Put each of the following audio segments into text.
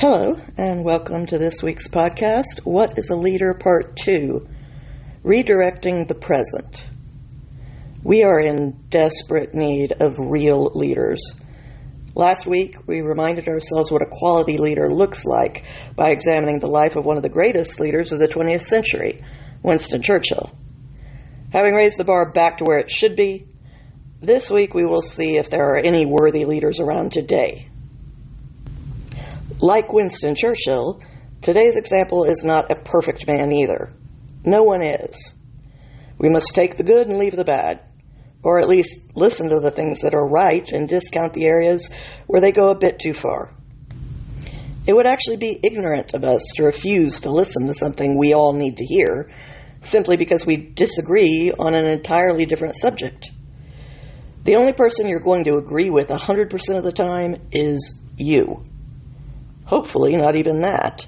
Hello, and welcome to this week's podcast, What is a Leader, Part 2, Redirecting the Present. We are in desperate need of real leaders. Last week, we reminded ourselves what a quality leader looks like by examining the life of one of the greatest leaders of the 20th century, Winston Churchill. Having raised the bar back to where it should be, this week we will see if there are any worthy leaders around today. Like Winston Churchill, today's example is not a perfect man either. No one is. We must take the good and leave the bad, or at least listen to the things that are right and discount the areas where they go a bit too far. It would actually be ignorant of us to refuse to listen to something we all need to hear, simply because we disagree on an entirely different subject. The only person you're going to agree with 100% of the time is you. Hopefully not even that.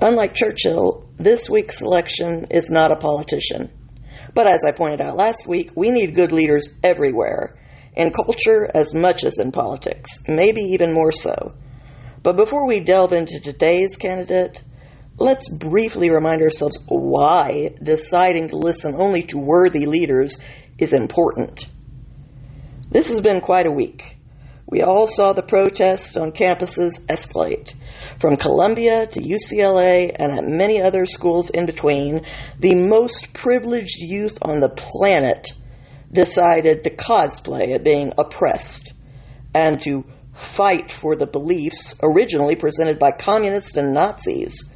Unlike Churchill, this week's selection is not a politician. But as I pointed out last week, we need good leaders everywhere, in culture as much as in politics, maybe even more so. But before we delve into today's candidate, let's briefly remind ourselves why deciding to listen only to worthy leaders is important. This has been quite a week. We all saw the protests on campuses escalate. From Columbia to UCLA and at many other schools in between, the most privileged youth on the planet decided to cosplay at being oppressed and to fight for the beliefs originally presented by communists and Nazis.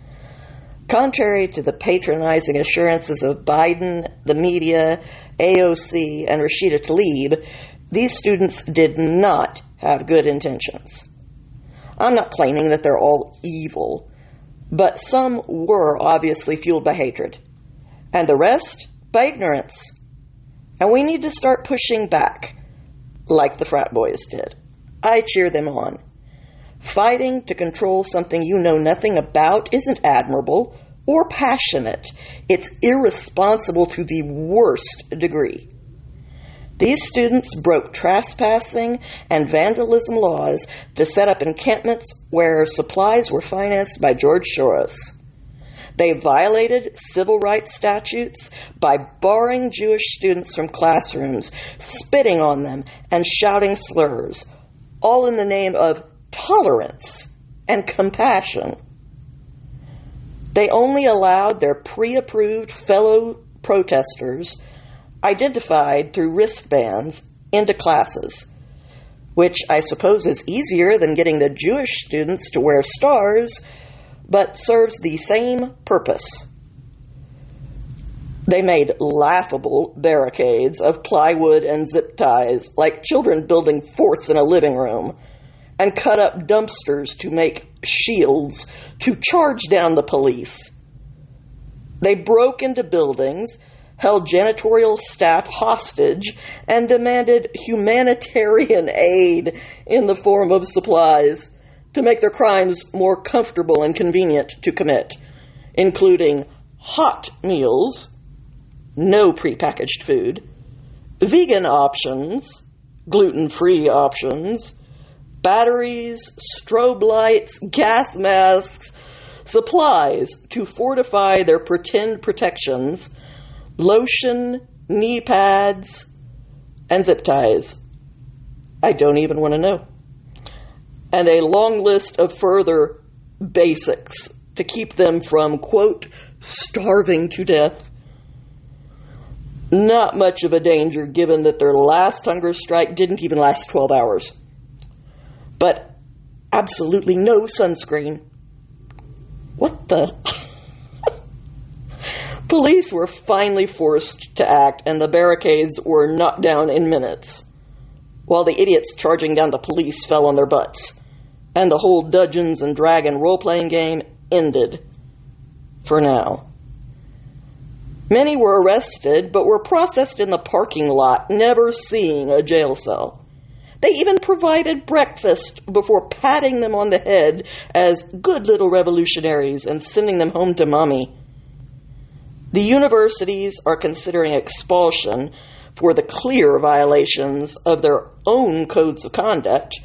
Contrary to the patronizing assurances of Biden, the media, AOC, and Rashida Tlaib, these students did not have good intentions. I'm not claiming that they're all evil, but some were obviously fueled by hatred, and the rest by ignorance. And we need to start pushing back, like the frat boys did. I cheer them on. Fighting to control something you know nothing about isn't admirable or passionate. It's irresponsible to the worst degree. These students broke trespassing and vandalism laws to set up encampments where supplies were financed by George Soros. They violated civil rights statutes by barring Jewish students from classrooms, spitting on them, and shouting slurs, all in the name of tolerance and compassion. They only allowed their pre-approved fellow protesters identified through wristbands into classes, which I suppose is easier than getting the Jewish students to wear stars, but serves the same purpose. They made laughable barricades of plywood and zip ties, like children building forts in a living room, and cut up dumpsters to make shields to charge down the police. They broke into buildings, held janitorial staff hostage, and demanded humanitarian aid in the form of supplies to make their crimes more comfortable and convenient to commit, including hot meals, no prepackaged food, vegan options, gluten-free options, batteries, strobe lights, gas masks, supplies to fortify their pretend protections, lotion, knee pads, and zip ties. I don't even want to know. And a long list of further basics to keep them from, quote, starving to death. Not much of a danger given that their last hunger strike didn't even last 12 hours. But absolutely no sunscreen. What the... Police were finally forced to act, and the barricades were knocked down in minutes, while the idiots charging down the police fell on their butts, and the whole Dungeons and Dragons role-playing game ended, for now. Many were arrested, but were processed in the parking lot, never seeing a jail cell. They even provided breakfast before patting them on the head as good little revolutionaries and sending them home to mommy. The universities are considering expulsion for the clear violations of their own codes of conduct,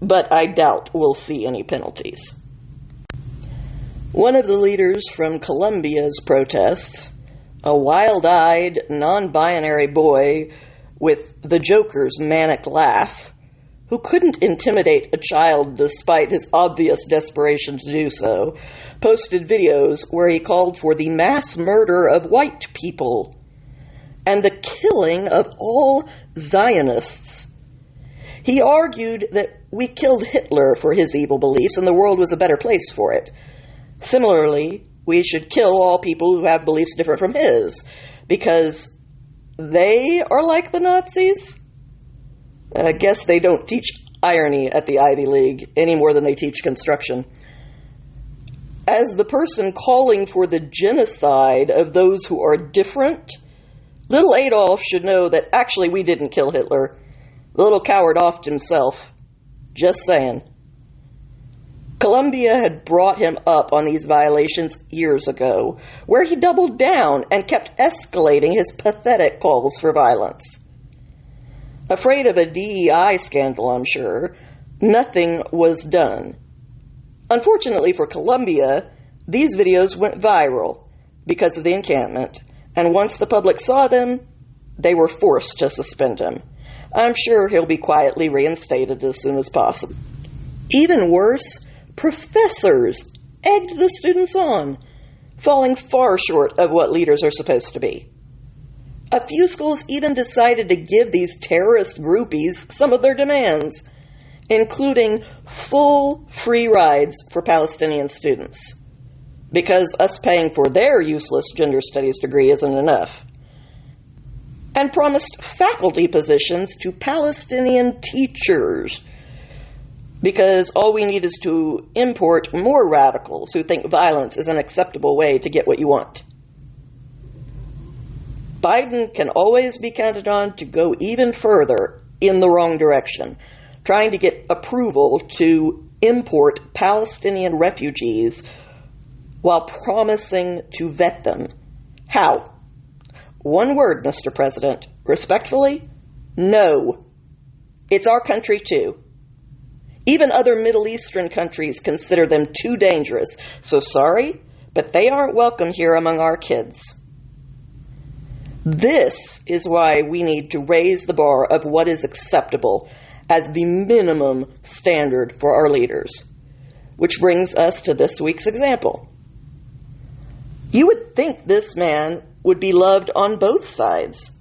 but I doubt we'll see any penalties. One of the leaders from Colombia's protests, a wild-eyed, non-binary boy with the Joker's manic laugh, who couldn't intimidate a child despite his obvious desperation to do so, posted videos where he called for the mass murder of white people and the killing of all Zionists. He argued that we killed Hitler for his evil beliefs and the world was a better place for it. Similarly, we should kill all people who have beliefs different from his, because they are like the Nazis? I guess they don't teach irony at the Ivy League any more than they teach construction. As the person calling for the genocide of those who are different, little Adolf should know that actually we didn't kill Hitler. The little coward offed himself. Just saying. Colombia had brought him up on these violations years ago, where he doubled down and kept escalating his pathetic calls for violence. Afraid of a DEI scandal, I'm sure, nothing was done. Unfortunately for Colombia, these videos went viral because of the encampment, and once the public saw them, they were forced to suspend him. I'm sure he'll be quietly reinstated as soon as possible. Even worse, professors egged the students on, falling far short of what leaders are supposed to be. A few schools even decided to give these terrorist groupies some of their demands, including full free rides for Palestinian students, because us paying for their useless gender studies degree isn't enough, and promised faculty positions to Palestinian teachers, because all we need is to import more radicals who think violence is an acceptable way to get what you want. Biden can always be counted on to go even further in the wrong direction, trying to get approval to import Palestinian refugees while promising to vet them. How? One word, Mr. President. Respectfully, no. It's our country too. Even other Middle Eastern countries consider them too dangerous, so sorry, but they aren't welcome here among our kids. This is why we need to raise the bar of what is acceptable as the minimum standard for our leaders. Which brings us to this week's example. You would think this man would be loved on both sides.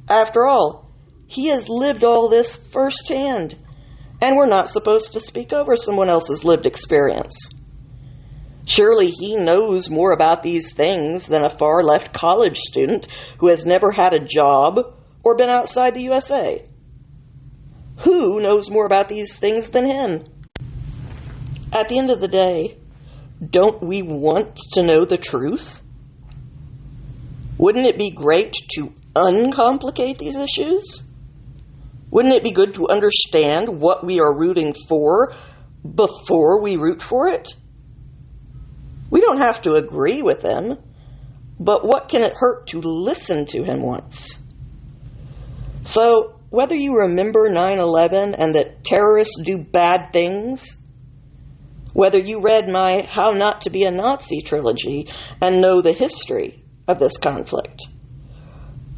After all, he has lived all this firsthand, and we're not supposed to speak over someone else's lived experience. Surely he knows more about these things than a far-left college student who has never had a job or been outside the USA. Who knows more about these things than him? At the end of the day, don't we want to know the truth? Wouldn't it be great to uncomplicate these issues? Wouldn't it be good to understand what we are rooting for before we root for it? We don't have to agree with him, but what can it hurt to listen to him once? So, whether you remember 9/11 and that terrorists do bad things, whether you read my How Not to Be a Nazi trilogy and know the history of this conflict,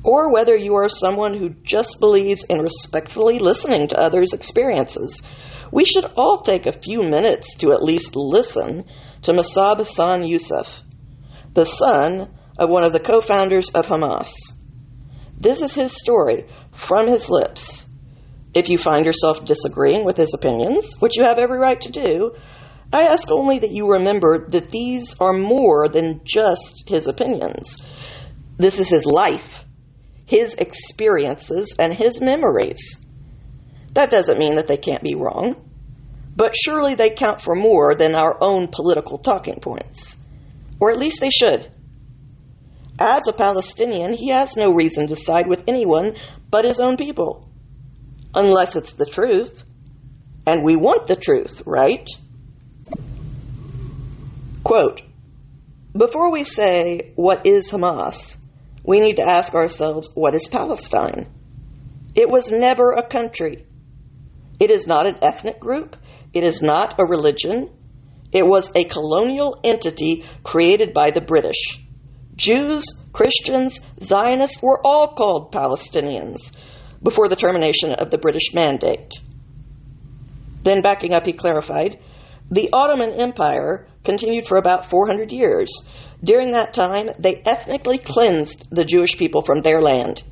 or whether you are someone who just believes in respectfully listening to others' experiences, we should all take a few minutes to at least listen to Mosab Hassan Yousef, the son of one of the co-founders of Hamas. This is his story from his lips. If you find yourself disagreeing with his opinions, which you have every right to do, I ask only that you remember that these are more than just his opinions. This is his life, his experiences, and his memories. That doesn't mean that they can't be wrong, but surely they count for more than our own political talking points. Or at least they should. As a Palestinian, he has no reason to side with anyone but his own people. Unless it's the truth. And we want the truth, right? Quote, before we say, what is Hamas, we need to ask ourselves, what is Palestine? It was never a country. It is not an ethnic group. It is not a religion. It was a colonial entity created by the British. Jews, Christians, Zionists were all called Palestinians before the termination of the British Mandate. Then backing up, he clarified, the Ottoman Empire continued for about 400 years. During that time, they ethnically cleansed the Jewish people from their land,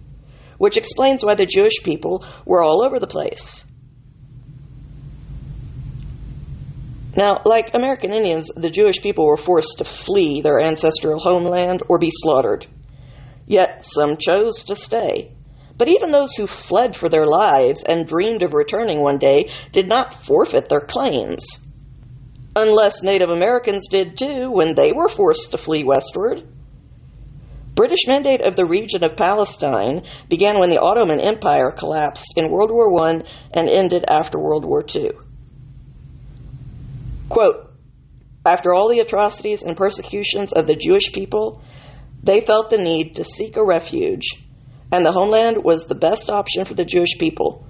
which explains why the Jewish people were all over the place. Now, like American Indians, the Jewish people were forced to flee their ancestral homeland or be slaughtered. Yet some chose to stay. But even those who fled for their lives and dreamed of returning one day did not forfeit their claims. Unless Native Americans did too when they were forced to flee westward. British mandate of the region of Palestine began when the Ottoman Empire collapsed in World War I and ended after World War II. Quote, after all the atrocities and persecutions of the Jewish people, they felt the need to seek a refuge, and the homeland was the best option for the Jewish people.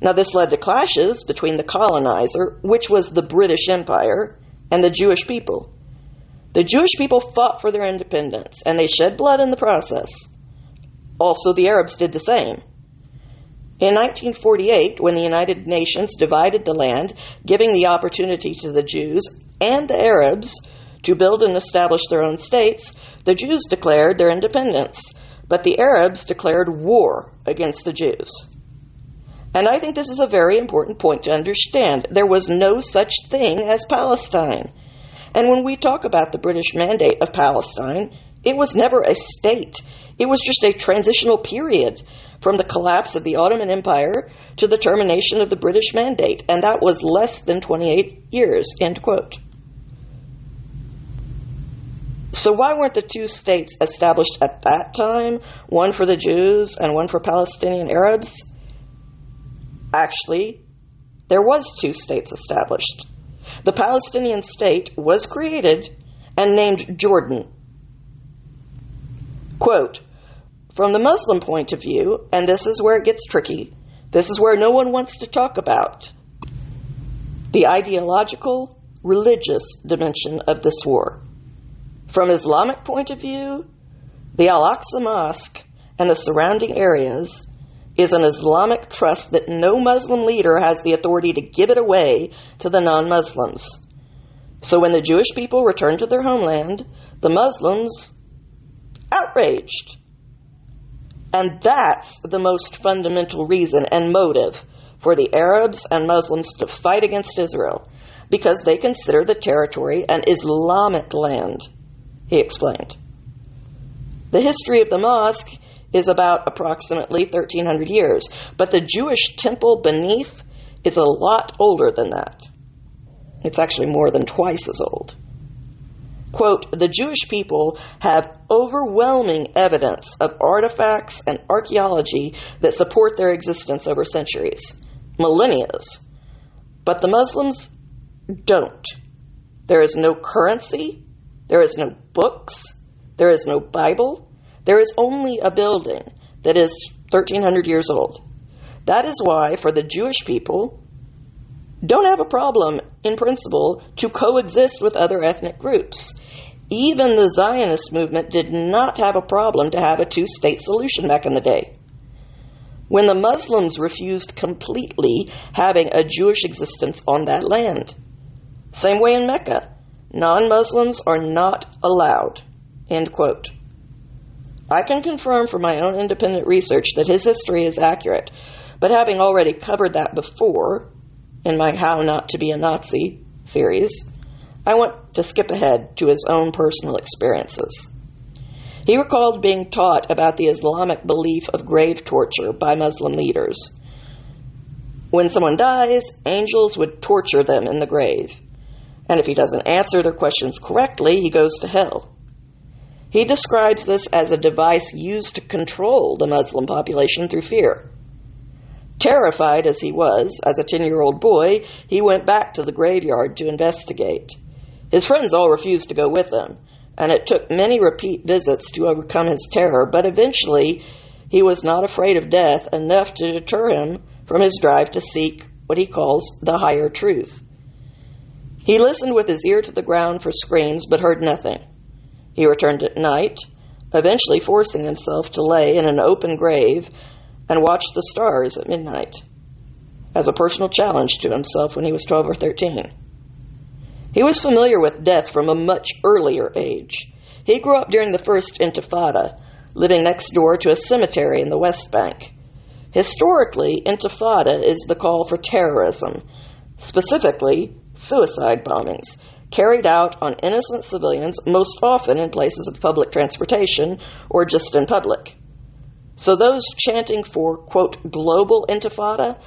Now, this led to clashes between the colonizer, which was the British Empire, and the Jewish people. The Jewish people fought for their independence, and they shed blood in the process. Also, the Arabs did the same. In 1948, when the United Nations divided the land, giving the opportunity to the Jews and the Arabs to build and establish their own states, the Jews declared their independence, but the Arabs declared war against the Jews. And I think this is a very important point to understand. There was no such thing as Palestine. And when we talk about the British Mandate of Palestine, it was never a state. It was just a transitional period from the collapse of the Ottoman Empire to the termination of the British Mandate, and that was less than 28 years, end quote. So why weren't the two states established at that time, one for the Jews and one for Palestinian Arabs? Actually, there was two states established. The Palestinian state was created and named Jordan. Quote, from the Muslim point of view, and this is where it gets tricky, this is where no one wants to talk about, the ideological, religious dimension of this war. From Islamic point of view, the Al-Aqsa Mosque and the surrounding areas is an Islamic trust that no Muslim leader has the authority to give it away to the non-Muslims. So when the Jewish people returned to their homeland, the Muslims outraged. And that's the most fundamental reason and motive for the Arabs and Muslims to fight against Israel, because they consider the territory an Islamic land, he explained. The history of the mosque is about approximately 1,300 years, but the Jewish temple beneath is a lot older than that. It's actually more than twice as old. Quote, the Jewish people have overwhelming evidence of artifacts and archaeology that support their existence over centuries, millennia. But the Muslims don't. There is no currency, there is no books, there is no Bible, there is only a building that is 1,300 years old. That is why, for the Jewish people, don't have a problem, in principle, to coexist with other ethnic groups. Even the Zionist movement did not have a problem to have a two-state solution back in the day. When the Muslims refused completely having a Jewish existence on that land. Same way in Mecca. Non-Muslims are not allowed. End quote. I can confirm from my own independent research that his history is accurate, but having already covered that before in my How Not to Be a Nazi series, I want to skip ahead to his own personal experiences. He recalled being taught about the Islamic belief of grave torture by Muslim leaders. When someone dies, angels would torture them in the grave, and if he doesn't answer their questions correctly, he goes to hell. He describes this as a device used to control the Muslim population through fear. Terrified as he was, as a 10-year-old boy, he went back to the graveyard to investigate. His friends all refused to go with him, and it took many repeat visits to overcome his terror, but eventually he was not afraid of death enough to deter him from his drive to seek what he calls the higher truth. He listened with his ear to the ground for screams, but heard nothing. He returned at night, eventually forcing himself to lay in an open grave and watch the stars at midnight, as a personal challenge to himself when he was 12 or 13. He was familiar with death from a much earlier age. He grew up during the First Intifada, living next door to a cemetery in the West Bank. Historically, Intifada is the call for terrorism, specifically suicide bombings, carried out on innocent civilians, most often in places of public transportation or just in public. So those chanting for, quote, global intifada,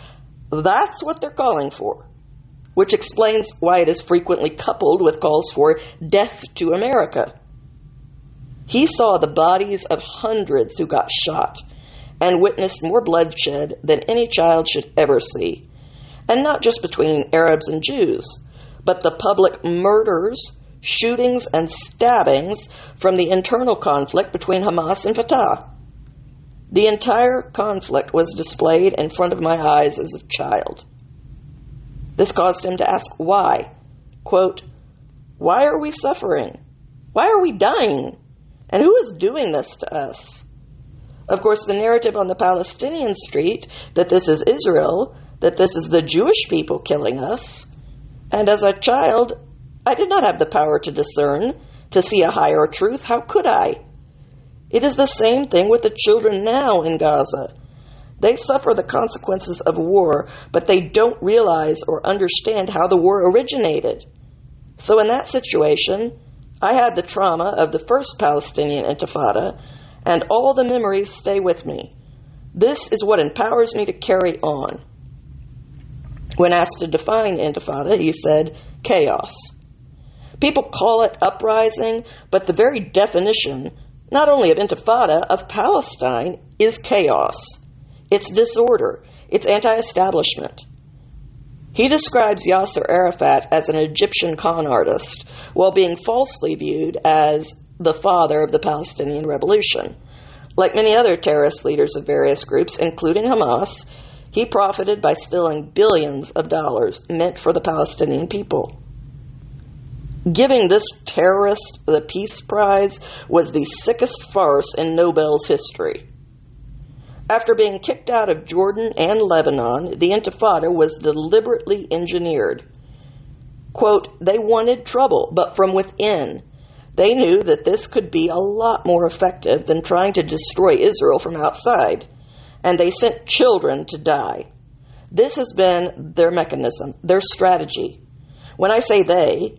that's what they're calling for, which explains why it is frequently coupled with calls for death to America. He saw the bodies of hundreds who got shot and witnessed more bloodshed than any child should ever see. And not just between Arabs and Jews, but the public murders, shootings, and stabbings from the internal conflict between Hamas and Fatah. The entire conflict was displayed in front of my eyes as a child. This caused him to ask why. Quote, why are we suffering? Why are we dying? And who is doing this to us? Of course, the narrative on the Palestinian street that this is Israel, that this is the Jewish people killing us. And as a child, I did not have the power to discern, to see a higher truth. How could I? It is the same thing with the children now in Gaza. They suffer the consequences of war, but they don't realize or understand how the war originated. So in that situation, I had the trauma of the first Palestinian Intifada, and all the memories stay with me. This is what empowers me to carry on. When asked to define Intifada, he said, chaos. People call it uprising, but the very definition, not only of Intifada, of Palestine, is chaos. It's disorder. It's anti-establishment. He describes Yasser Arafat as an Egyptian con artist, while being falsely viewed as the father of the Palestinian Revolution. Like many other terrorist leaders of various groups, including Hamas, he profited by stealing billions of dollars meant for the Palestinian people. Giving this terrorist the Peace Prize was the sickest farce in Nobel's history. After being kicked out of Jordan and Lebanon, the Intifada was deliberately engineered. Quote, they wanted trouble, but from within. They knew that this could be a lot more effective than trying to destroy Israel from outside, and they sent children to die. This has been their mechanism, their strategy. When I say they,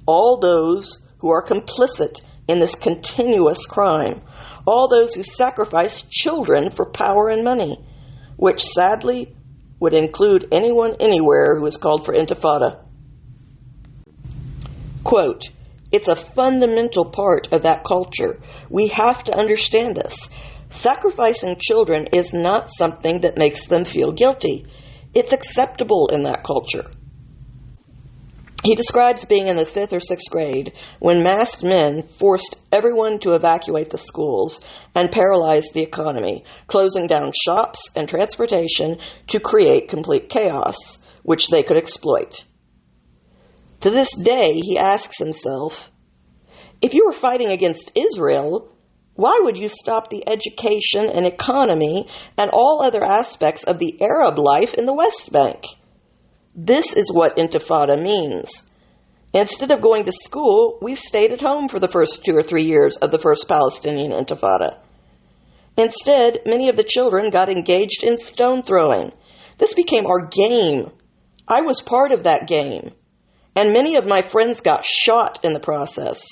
all those who are complicit in this continuous crime, all those who sacrifice children for power and money, which sadly would include anyone anywhere who is called for intifada. Quote, it's a fundamental part of that culture. We have to understand this. Sacrificing children is not something that makes them feel guilty. It's acceptable in that culture. He describes being in the 5th or 6th grade when masked men forced everyone to evacuate the schools and paralyzed the economy, closing down shops and transportation to create complete chaos, which they could exploit. To this day, he asks himself, if you were fighting against Israel, why would you stop the education and economy and all other aspects of the Arab life in the West Bank? This is what intifada means. Instead of going to school, we stayed at home for the first 2 or 3 years of the first Palestinian intifada. Instead, many of the children got engaged in stone throwing. This became our game. I was part of that game. And many of my friends got shot in the process,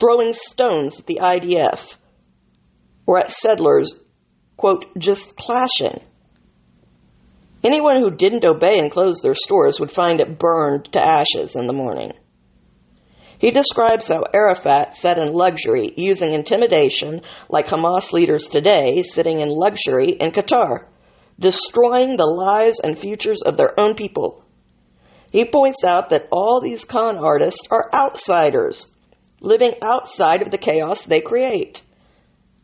throwing stones at the IDF, or at settlers, quote, just clashing. Anyone who didn't obey and close their stores would find it burned to ashes in the morning. He describes how Arafat sat in luxury, using intimidation like Hamas leaders today sitting in luxury in Qatar, destroying the lives and futures of their own people. He points out that all these con artists are outsiders, living outside of the chaos they create,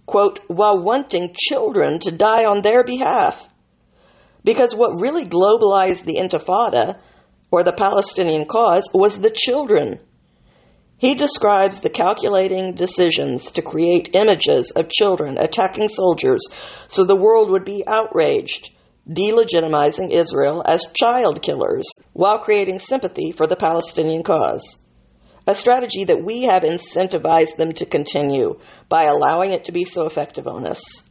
quote, while wanting children to die on their behalf. Because what really globalized the Intifada, or the Palestinian cause, was the children. He describes the calculating decisions to create images of children attacking soldiers so the world would be outraged, delegitimizing Israel as child killers, while creating sympathy for the Palestinian cause. A strategy that we have incentivized them to continue by allowing it to be so effective on us.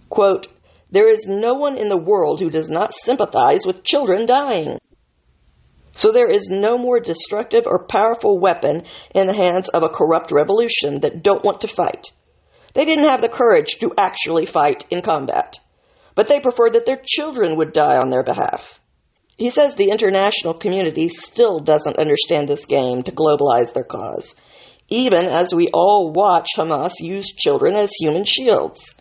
Quote, "There is no one in the world who does not sympathize with children dying. So there is no more destructive or powerful weapon in the hands of a corrupt revolution that don't want to fight. They didn't have the courage to actually fight in combat, but they preferred that their children would die on their behalf." He says the international community still doesn't understand this game to globalize their cause, even as we all watch Hamas use children as human shields.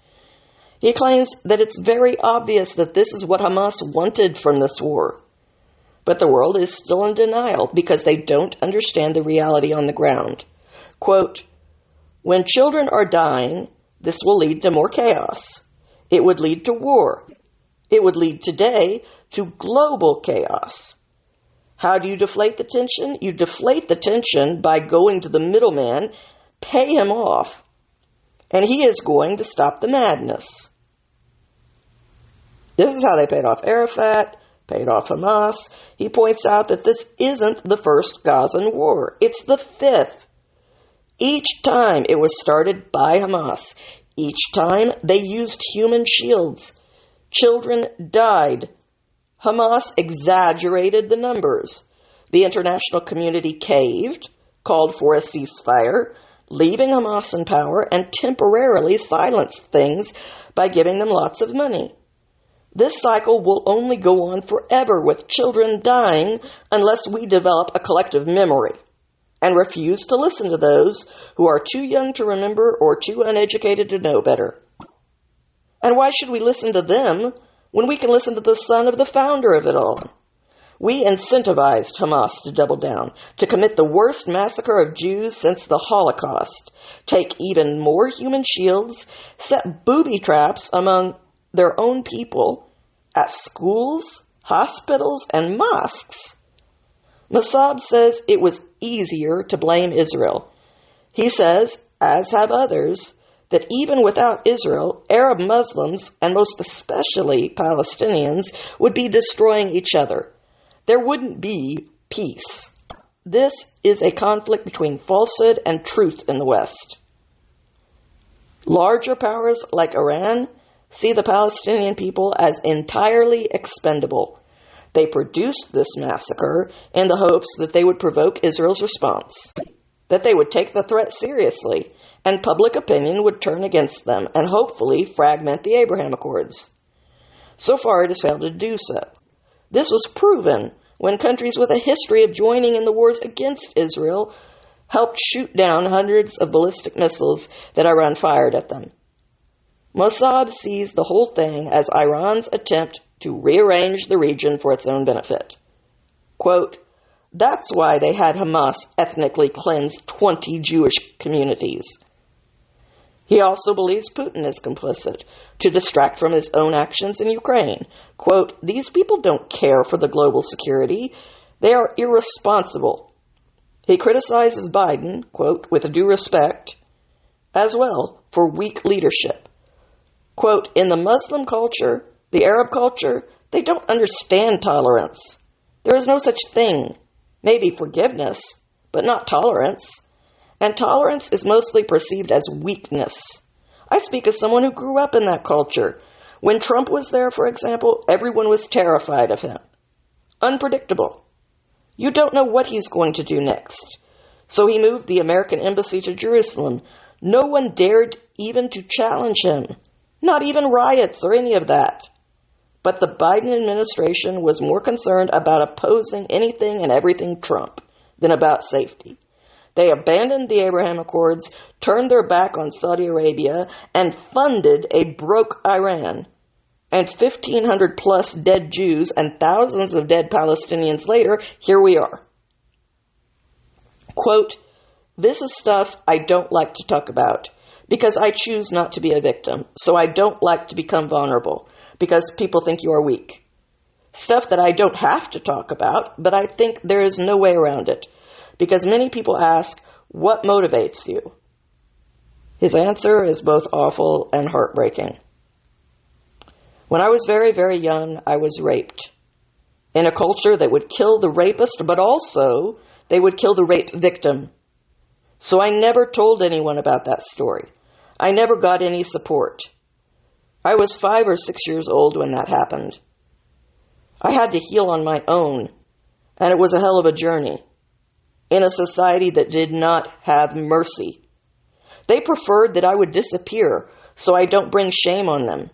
He claims that it's very obvious that this is what Hamas wanted from this war. But the world is still in denial because they don't understand the reality on the ground. Quote, "When children are dying, this will lead to more chaos. It would lead to war. It would lead today to global chaos. How do you deflate the tension? You deflate the tension by going to the middleman, pay him off, and he is going to stop the madness." This is how they paid off Arafat, paid off Hamas. He points out that this isn't the first Gazan war. It's the fifth. Each time it was started by Hamas. Each time they used human shields. Children died. Hamas exaggerated the numbers. The international community caved, called for a ceasefire, leaving Hamas in power, and temporarily silenced things by giving them lots of money. This cycle will only go on forever with children dying unless we develop a collective memory and refuse to listen to those who are too young to remember or too uneducated to know better. And why should we listen to them when we can listen to the son of the founder of it all? We incentivized Hamas to double down, to commit the worst massacre of Jews since the Holocaust, take even more human shields, set booby traps among their own people at schools, hospitals, and mosques. Mosab says it was easier to blame Israel. He says, as have others, that even without Israel, Arab Muslims, and most especially Palestinians, would be destroying each other. There wouldn't be peace. This is a conflict between falsehood and truth in the West. Larger powers like Iran see the Palestinian people as entirely expendable. They produced this massacre in the hopes that they would provoke Israel's response, that they would take the threat seriously, and public opinion would turn against them and hopefully fragment the Abraham Accords. So far, it has failed to do so. This was proven when countries with a history of joining in the wars against Israel helped shoot down hundreds of ballistic missiles that Iran fired at them. Mosab sees the whole thing as Iran's attempt to rearrange the region for its own benefit. Quote, "That's why they had Hamas ethnically cleanse 20 Jewish communities." He also believes Putin is complicit to distract from his own actions in Ukraine. Quote, "These people don't care for the global security. They are irresponsible." He criticizes Biden, quote, "with due respect, as well, for weak leadership." Quote, "In the Muslim culture, the Arab culture, they don't understand tolerance. There is no such thing. Maybe forgiveness, but not tolerance. And tolerance is mostly perceived as weakness. I speak as someone who grew up in that culture. When Trump was there, for example, everyone was terrified of him. Unpredictable. You don't know what he's going to do next. So he moved the American embassy to Jerusalem. No one dared even to challenge him. Not even riots or any of that. But the Biden administration was more concerned about opposing anything and everything Trump than about safety. They abandoned the Abraham Accords, turned their back on Saudi Arabia, and funded a broke Iran. And 1,500 plus dead Jews and thousands of dead Palestinians later, here we are. Quote, "This is stuff I don't like to talk about because I choose not to be a victim, so I don't like to become vulnerable. because people think you are weak. Stuff that I don't have to talk about, but I think there is no way around it, because many people ask, what motivates you? His answer is both awful and heartbreaking. When I was very, very young, I was raped in a culture that would kill the rapist, but also they would kill the rape victim. So I never told anyone about that story. I never got any support. I was 5 or 6 years old when that happened. I had to heal on my own, and it was a hell of a journey in a society that did not have mercy. They preferred that I would disappear so I don't bring shame on them.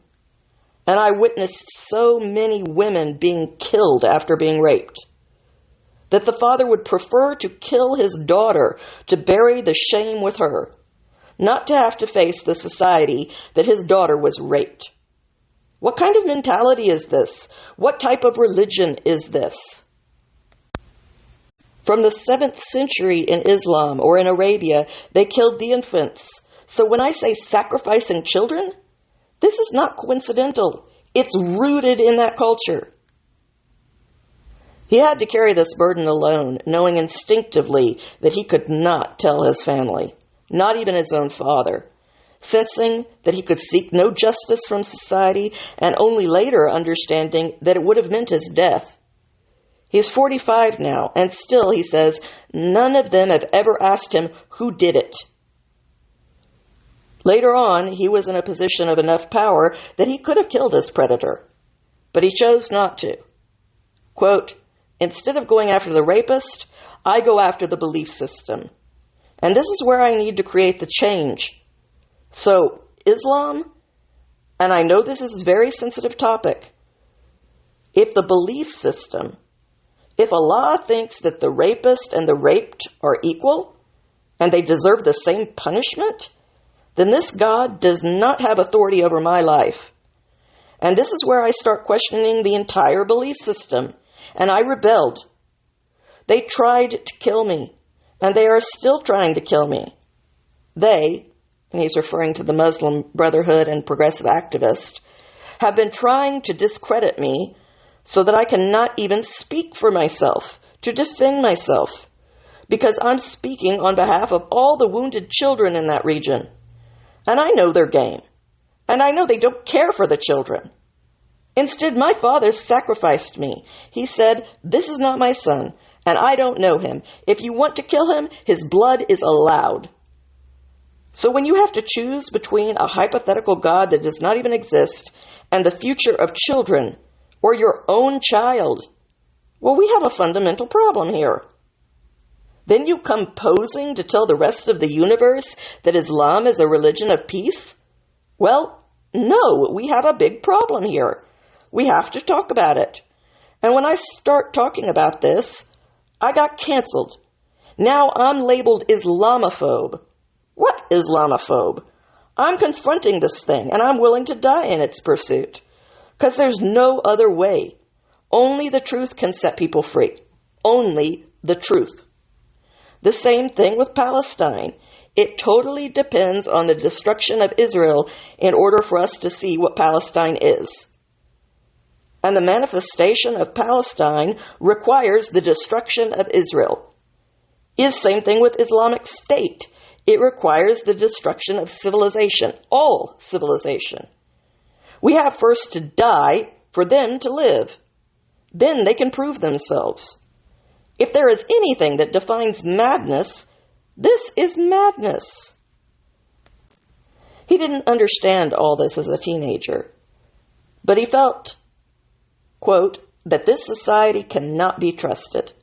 And I witnessed so many women being killed after being raped that the father would prefer to kill his daughter to bury the shame with her, not to have to face the society that his daughter was raped. What kind of mentality is this? What type of religion is this? From the 7th century in Islam or in Arabia, they killed the infants. So when I say sacrificing children, this is not coincidental. It's rooted in that culture. He had to carry this burden alone, knowing instinctively that he could not tell his family, not even his own father, sensing that he could seek no justice from society, and only later understanding that it would have meant his death. He's 45 now, and still, he says, none of them have ever asked him who did it. Later on, he was in a position of enough power that he could have killed his predator, but he chose not to. Quote, instead of going after the rapist, I go after the belief system. And this is where I need to create the change. So, Islam, and I know this is a very sensitive topic, if the belief system, if Allah thinks that the rapist and the raped are equal, and they deserve the same punishment, then this God does not have authority over my life. And this is where I start questioning the entire belief system. And I rebelled. They tried to kill me, and they are still trying to kill me. They, and he's referring to the Muslim Brotherhood and progressive activists, have been trying to discredit me so that I cannot even speak for myself, to defend myself, because I'm speaking on behalf of all the wounded children in that region. And I know their game, and I know they don't care for the children. Instead, my father sacrificed me. He said, this is not my son, and I don't know him. If you want to kill him, his blood is allowed. So when you have to choose between a hypothetical God that does not even exist and the future of children, or your own child, well, we have a fundamental problem here. Then you come posing to tell the rest of the universe that Islam is a religion of peace? Well, no, we have a big problem here. We have to talk about it. And when I start talking about this, I got canceled. Now I'm labeled Islamophobe. What Islamophobe? I'm confronting this thing, and I'm willing to die in its pursuit. Because there's no other way. Only the truth can set people free. Only the truth. The same thing with Palestine. It totally depends on the destruction of Israel in order for us to see what Palestine is. And the manifestation of Palestine requires the destruction of Israel. Is same thing with Islamic State. It requires the destruction of civilization, all civilization. We have first to die for them to live. Then they can prove themselves. If there is anything that defines madness, this is madness. He didn't understand all this as a teenager, but he felt, quote, that this society cannot be trusted.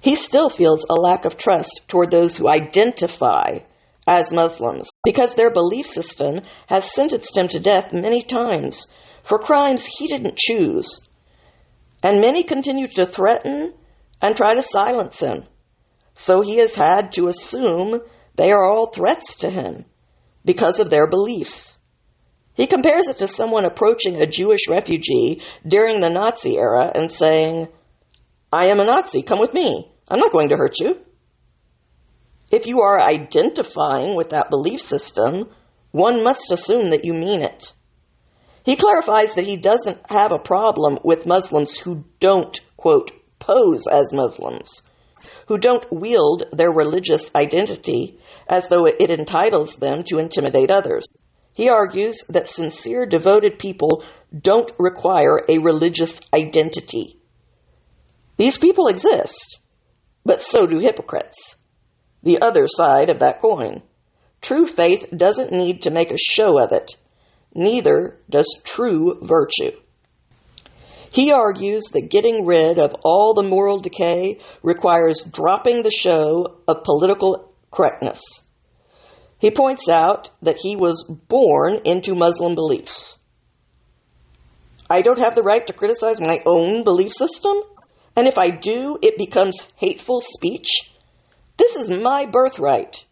He still feels a lack of trust toward those who identify as Muslims because their belief system has sentenced him to death many times for crimes he didn't choose. And many continue to threaten and try to silence him. So he has had to assume they are all threats to him because of their beliefs. He compares it to someone approaching a Jewish refugee during the Nazi era and saying, I am a Nazi, come with me. I'm not going to hurt you. If you are identifying with that belief system, one must assume that you mean it. He clarifies that he doesn't have a problem with Muslims who don't, quote, pose as Muslims, who don't wield their religious identity as though it entitles them to intimidate others. He argues that sincere, devoted people don't require a religious identity. These people exist, but so do hypocrites. The other side of that coin. True faith doesn't need to make a show of it. Neither does true virtue. He argues that getting rid of all the moral decay requires dropping the show of political correctness. He points out that he was born into Muslim beliefs. I don't have the right to criticize my own belief system, and if I do, it becomes hateful speech. This is my birthright.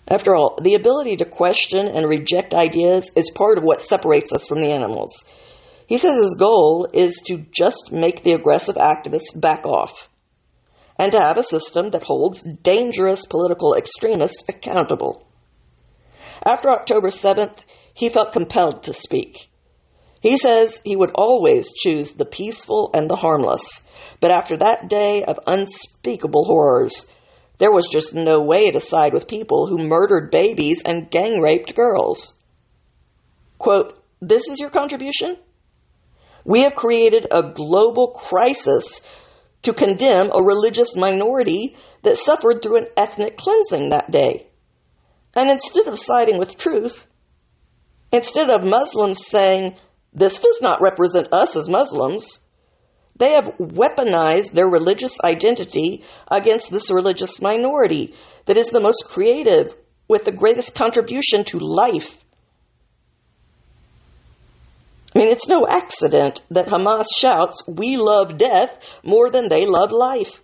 After all, the ability to question and reject ideas is part of what separates us from the animals. He says his goal is to just make the aggressive activists back off, and to have a system that holds dangerous political extremists accountable. After October 7th, he felt compelled to speak. He says he would always choose the peaceful and the harmless, but after that day of unspeakable horrors, there was just no way to side with people who murdered babies and gang-raped girls. Quote, "This is your contribution? We have created a global crisis to condemn a religious minority that suffered through an ethnic cleansing that day. And instead of siding with truth, instead of Muslims saying, 'This does not represent us as Muslims,' they have weaponized their religious identity against this religious minority that is the most creative, with the greatest contribution to life." I mean, it's no accident that Hamas shouts, "We love death," more than they love life.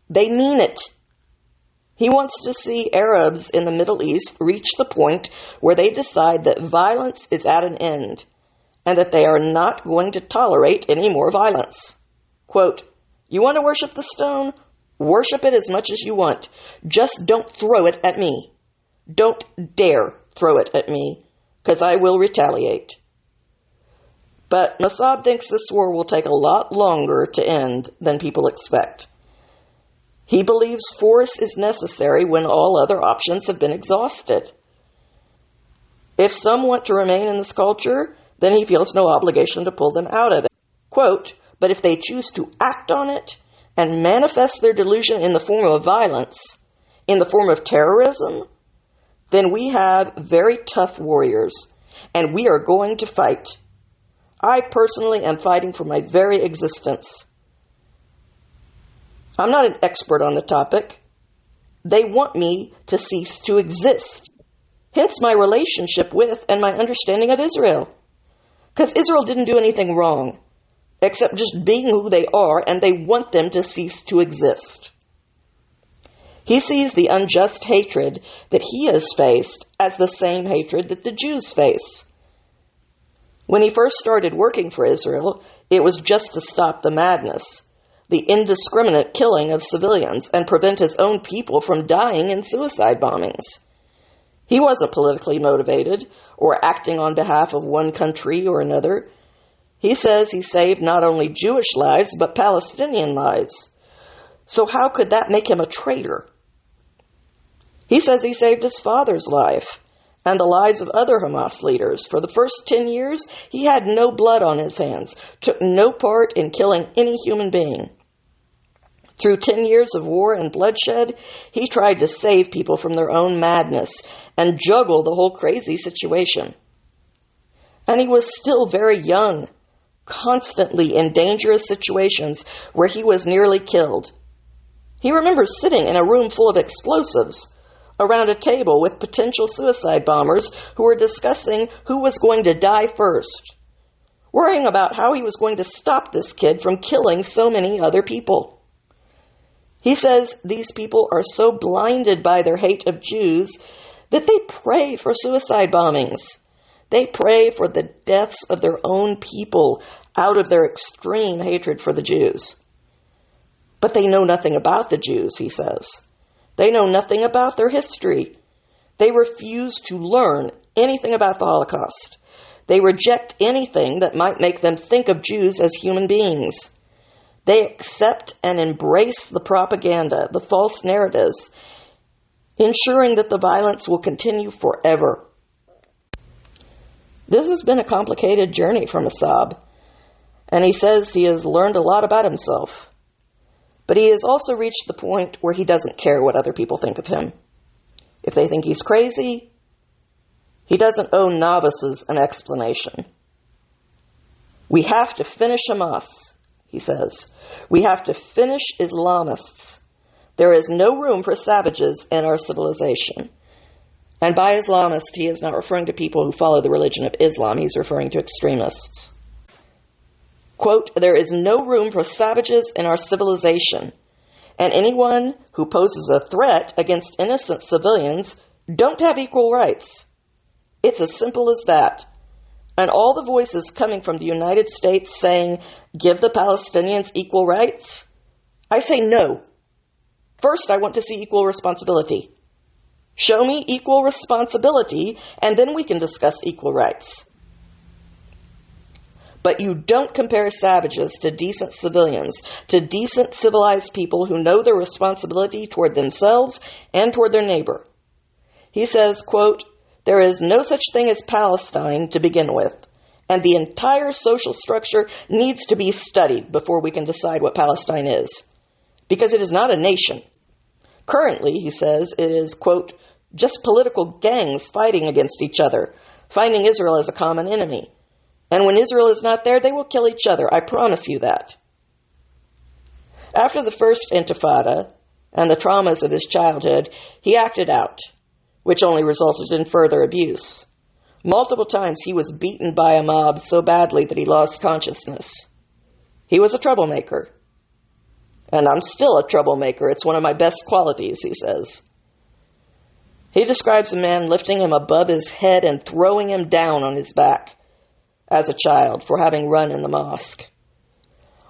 They mean it. He wants to see Arabs in the Middle East reach the point where they decide that violence is at an end, and that they are not going to tolerate any more violence. Quote, "You want to worship the stone? Worship it as much as you want. Just don't throw it at me. Don't dare throw it at me, because I will retaliate." But Mosab thinks this war will take a lot longer to end than people expect. He believes force is necessary when all other options have been exhausted. If some want to remain in this culture, then he feels no obligation to pull them out of it. Quote, "But if they choose to act on it and manifest their delusion in the form of violence, in the form of terrorism, then we have very tough warriors, and we are going to fight. I personally am fighting for my very existence. I'm not an expert on the topic. They want me to cease to exist. Hence my relationship with and my understanding of Israel. Because Israel didn't do anything wrong, except just being who they are, and they want them to cease to exist." He sees the unjust hatred that he has faced as the same hatred that the Jews face. When he first started working for Israel, it was just to stop the madness, the indiscriminate killing of civilians, and prevent his own people from dying in suicide bombings. He wasn't politically motivated or acting on behalf of one country or another. He says he saved not only Jewish lives, but Palestinian lives. So how could that make him a traitor? He says he saved his father's life and the lives of other Hamas leaders. For the first 10 years, he had no blood on his hands, took no part in killing any human being. Through 10 years of war and bloodshed, he tried to save people from their own madness and juggle the whole crazy situation. And he was still very young, constantly in dangerous situations where he was nearly killed. He remembers sitting in a room full of explosives around a table with potential suicide bombers who were discussing who was going to die first, worrying about how he was going to stop this kid from killing so many other people. He says these people are so blinded by their hate of Jews that they pray for suicide bombings. They pray for the deaths of their own people out of their extreme hatred for the Jews. But they know nothing about the Jews, he says. They know nothing about their history. They refuse to learn anything about the Holocaust. They reject anything that might make them think of Jews as human beings. They accept and embrace the propaganda, the false narratives, ensuring that the violence will continue forever. This has been a complicated journey for Mosab, and he says he has learned a lot about himself. But he has also reached the point where he doesn't care what other people think of him. If they think he's crazy, he doesn't owe novices an explanation. We have to finish Hamas, he says. We have to finish Islamists. There is no room for savages in our civilization. And by Islamist, he is not referring to people who follow the religion of Islam. He's referring to extremists. Quote, there is no room for savages in our civilization, and anyone who poses a threat against innocent civilians don't have equal rights. It's as simple as that. And all the voices coming from the United States saying, give the Palestinians equal rights? I say no. First, I want to see equal responsibility. Show me equal responsibility, and then we can discuss equal rights. But you don't compare savages to decent civilians, to decent civilized people who know their responsibility toward themselves and toward their neighbor. He says, quote, there is no such thing as Palestine to begin with, and the entire social structure needs to be studied before we can decide what Palestine is, because it is not a nation. Currently, he says, it is, quote, just political gangs fighting against each other, finding Israel as a common enemy. And when Israel is not there, they will kill each other. I promise you that. After the first Intifada and the traumas of his childhood, he acted out, which only resulted in further abuse. Multiple times he was beaten by a mob so badly that he lost consciousness. He was a troublemaker. And I'm still a troublemaker. It's one of my best qualities, he says. He describes a man lifting him above his head and throwing him down on his back as a child for having run in the mosque.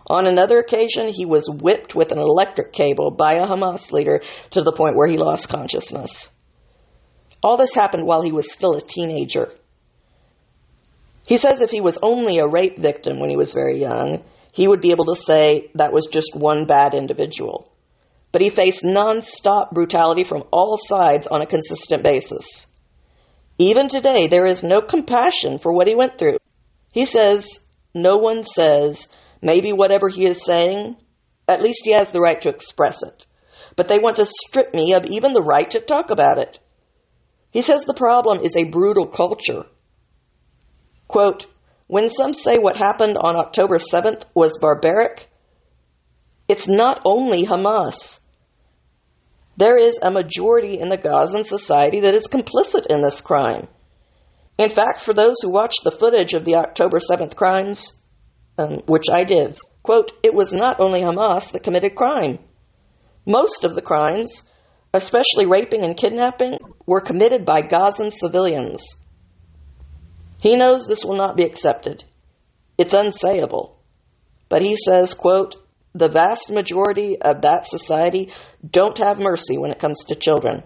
On another occasion, he was whipped with an electric cable by a Hamas leader to the point where he lost consciousness. All this happened while he was still a teenager. He says if he was only a rape victim when he was very young, he would be able to say that was just one bad individual. But he faced non-stop brutality from all sides on a consistent basis. Even today, there is no compassion for what he went through. He says, no one says, maybe whatever he is saying, at least he has the right to express it. But they want to strip me of even the right to talk about it. He says the problem is a brutal culture. Quote, when some say what happened on October 7th was barbaric, it's not only Hamas. There is a majority in the Gazan society that is complicit in this crime. In fact, for those who watched the footage of the October 7th crimes, which I did, quote, it was not only Hamas that committed crime. Most of the crimes, especially raping and kidnapping, were committed by Gazan civilians. He knows this will not be accepted. It's unsayable. But he says, quote, the vast majority of that society don't have mercy when it comes to children.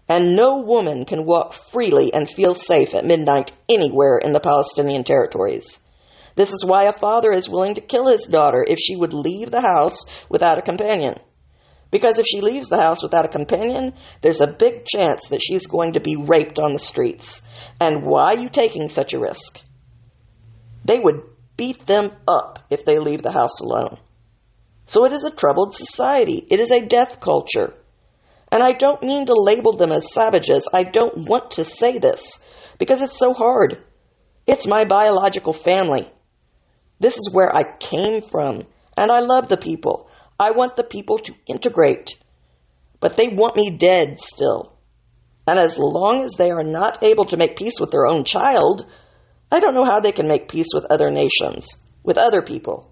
And no woman can walk freely and feel safe at midnight anywhere in the Palestinian territories. This is why a father is willing to kill his daughter if she would leave the house without a companion. Because if she leaves the house without a companion, there's a big chance that she's going to be raped on the streets. And why are you taking such a risk? They would beat them up if they leave the house alone. So it is a troubled society. It is a death culture. And I don't mean to label them as savages. I don't want to say this because it's so hard. It's my biological family. This is where I came from, and I love the people. I want the people to integrate, but they want me dead still. And as long as they are not able to make peace with their own child, I don't know how they can make peace with other nations, with other people.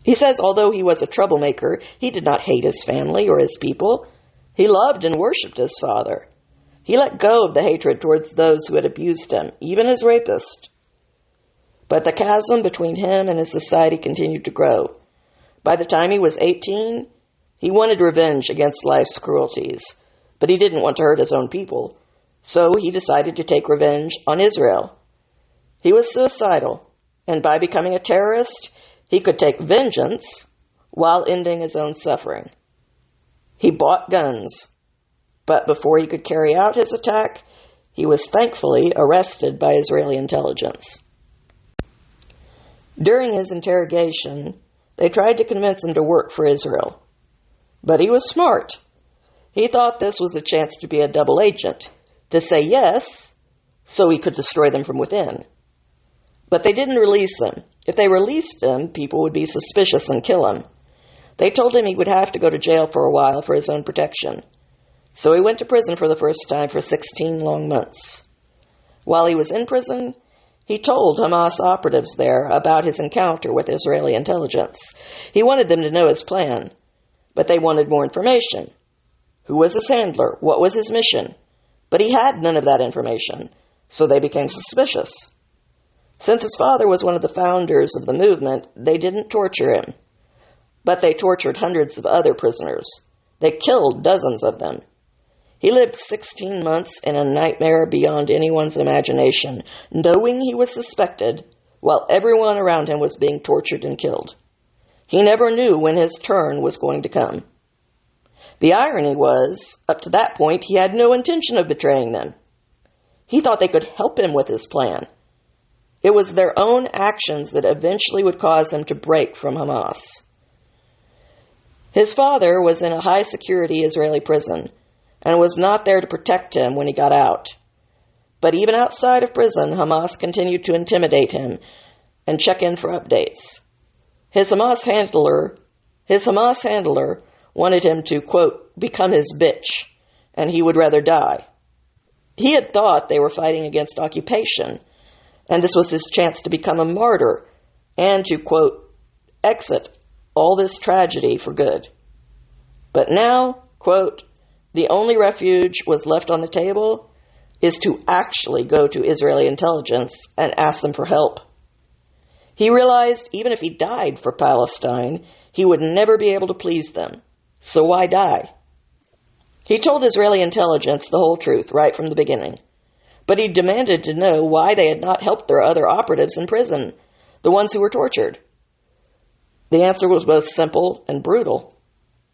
He says although he was a troublemaker, he did not hate his family or his people. He loved and worshipped his father. He let go of the hatred towards those who had abused him, even his rapist. But the chasm between him and his society continued to grow. By the time he was 18, he wanted revenge against life's cruelties, but he didn't want to hurt his own people. So he decided to take revenge on Israel. He was suicidal, and by becoming a terrorist, he could take vengeance while ending his own suffering. He bought guns, but before he could carry out his attack, he was thankfully arrested by Israeli intelligence. During his interrogation, they tried to convince him to work for Israel. But he was smart. He thought this was a chance to be a double agent, to say yes, so he could destroy them from within. But they didn't release him. If they released him, people would be suspicious and kill him. They told him he would have to go to jail for a while for his own protection. So he went to prison for the first time for 16 long months. While he was in prison, he told Hamas operatives there about his encounter with Israeli intelligence. He wanted them to know his plan, but they wanted more information. Who was his handler? What was his mission? But he had none of that information, so they became suspicious. Since his father was one of the founders of the movement, they didn't torture him. But they tortured hundreds of other prisoners. They killed dozens of them. He lived 16 months in a nightmare beyond anyone's imagination, knowing he was suspected, while everyone around him was being tortured and killed. He never knew when his turn was going to come. The irony was, up to that point, he had no intention of betraying them. He thought they could help him with his plan. It was their own actions that eventually would cause him to break from Hamas. His father was in a high-security Israeli prison and was not there to protect him when he got out. But even outside of prison, Hamas continued to intimidate him and check in for updates. His Hamas handler wanted him to, quote, become his bitch, and he would rather die. He had thought they were fighting against occupation, and this was his chance to become a martyr and to, quote, exit all this tragedy for good. But now, quote, the only refuge was left on the table is to actually go to Israeli intelligence and ask them for help. He realized even if he died for Palestine, he would never be able to please them. So why die? He told Israeli intelligence the whole truth right from the beginning. But he demanded to know why they had not helped their other operatives in prison, the ones who were tortured. The answer was both simple and brutal.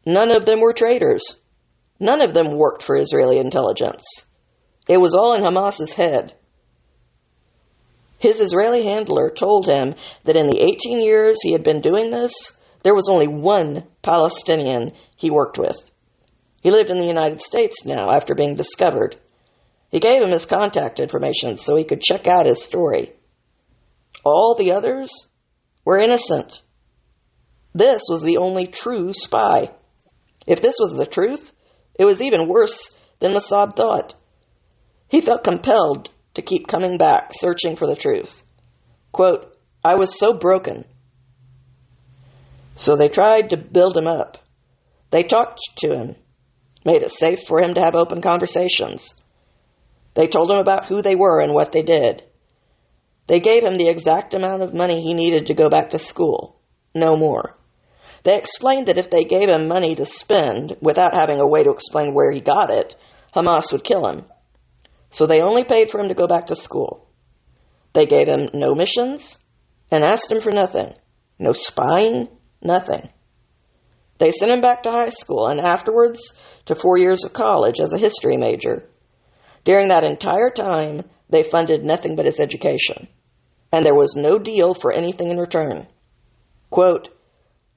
None of them were traitors. None of them worked for Israeli intelligence. It was all in Hamas's head. His Israeli handler told him that in the 18 years he had been doing this, there was only one Palestinian he worked with. He lived in the United States now after being discovered. He gave him his contact information so he could check out his story. All the others were innocent. This was the only true spy. If this was the truth, it was even worse than Mosab thought. He felt compelled to keep coming back, searching for the truth. Quote, I was so broken. So they tried to build him up. They talked to him, made it safe for him to have open conversations. They told him about who they were and what they did. They gave him the exact amount of money he needed to go back to school, no more. They explained that if they gave him money to spend without having a way to explain where he got it, Hamas would kill him. So they only paid for him to go back to school. They gave him no missions and asked him for nothing. No spying, nothing. They sent him back to high school and afterwards to 4 years of college as a history major. During that entire time, they funded nothing but his education, and there was no deal for anything in return. Quote,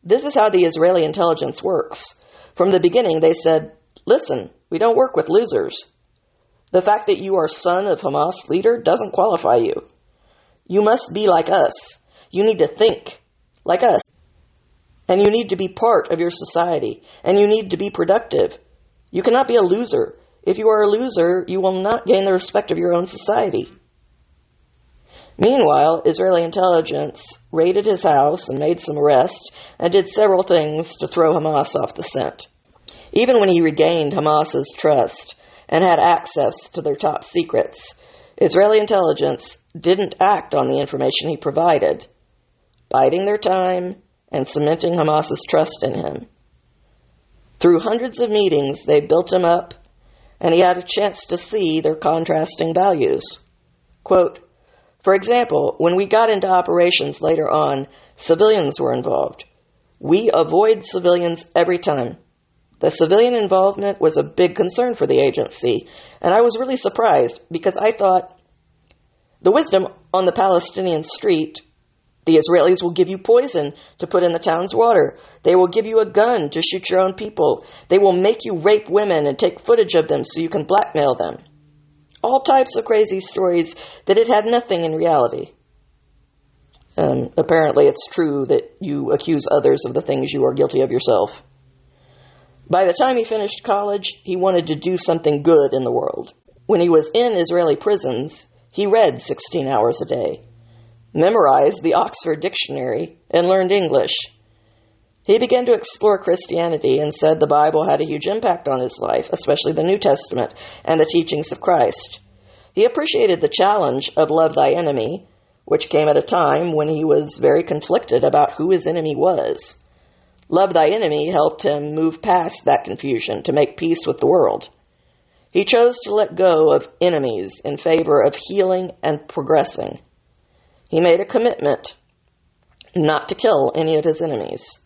this is how the Israeli intelligence works. From the beginning, they said, listen, we don't work with losers. The fact that you are son of Hamas leader doesn't qualify you. You must be like us. You need to think like us. And you need to be part of your society. And you need to be productive. You cannot be a loser. If you are a loser, you will not gain the respect of your own society. Meanwhile, Israeli intelligence raided his house and made some arrests and did several things to throw Hamas off the scent. Even when he regained Hamas's trust and had access to their top secrets, Israeli intelligence didn't act on the information he provided, biding their time and cementing Hamas's trust in him. Through hundreds of meetings, they built him up and he had a chance to see their contrasting values. Quote, "For example, when we got into operations later on, civilians were involved. We avoid civilians every time. The civilian involvement was a big concern for the agency, and I was really surprised because I thought, the wisdom on the Palestinian street, the Israelis will give you poison to put in the town's water. They will give you a gun to shoot your own people. They will make you rape women and take footage of them so you can blackmail them. All types of crazy stories that it had nothing in reality. Apparently it's true that you accuse others of the things you are guilty of yourself. By the time he finished college, he wanted to do something good in the world. When he was in Israeli prisons, he read 16 hours a day, memorized the Oxford Dictionary, and learned English. He began to explore Christianity and said the Bible had a huge impact on his life, especially the New Testament and the teachings of Christ. He appreciated the challenge of love thy enemy, which came at a time when he was very conflicted about who his enemy was. Love thy enemy helped him move past that confusion to make peace with the world. He chose to let go of enemies in favor of healing and progressing. He made a commitment not to kill any of his enemies.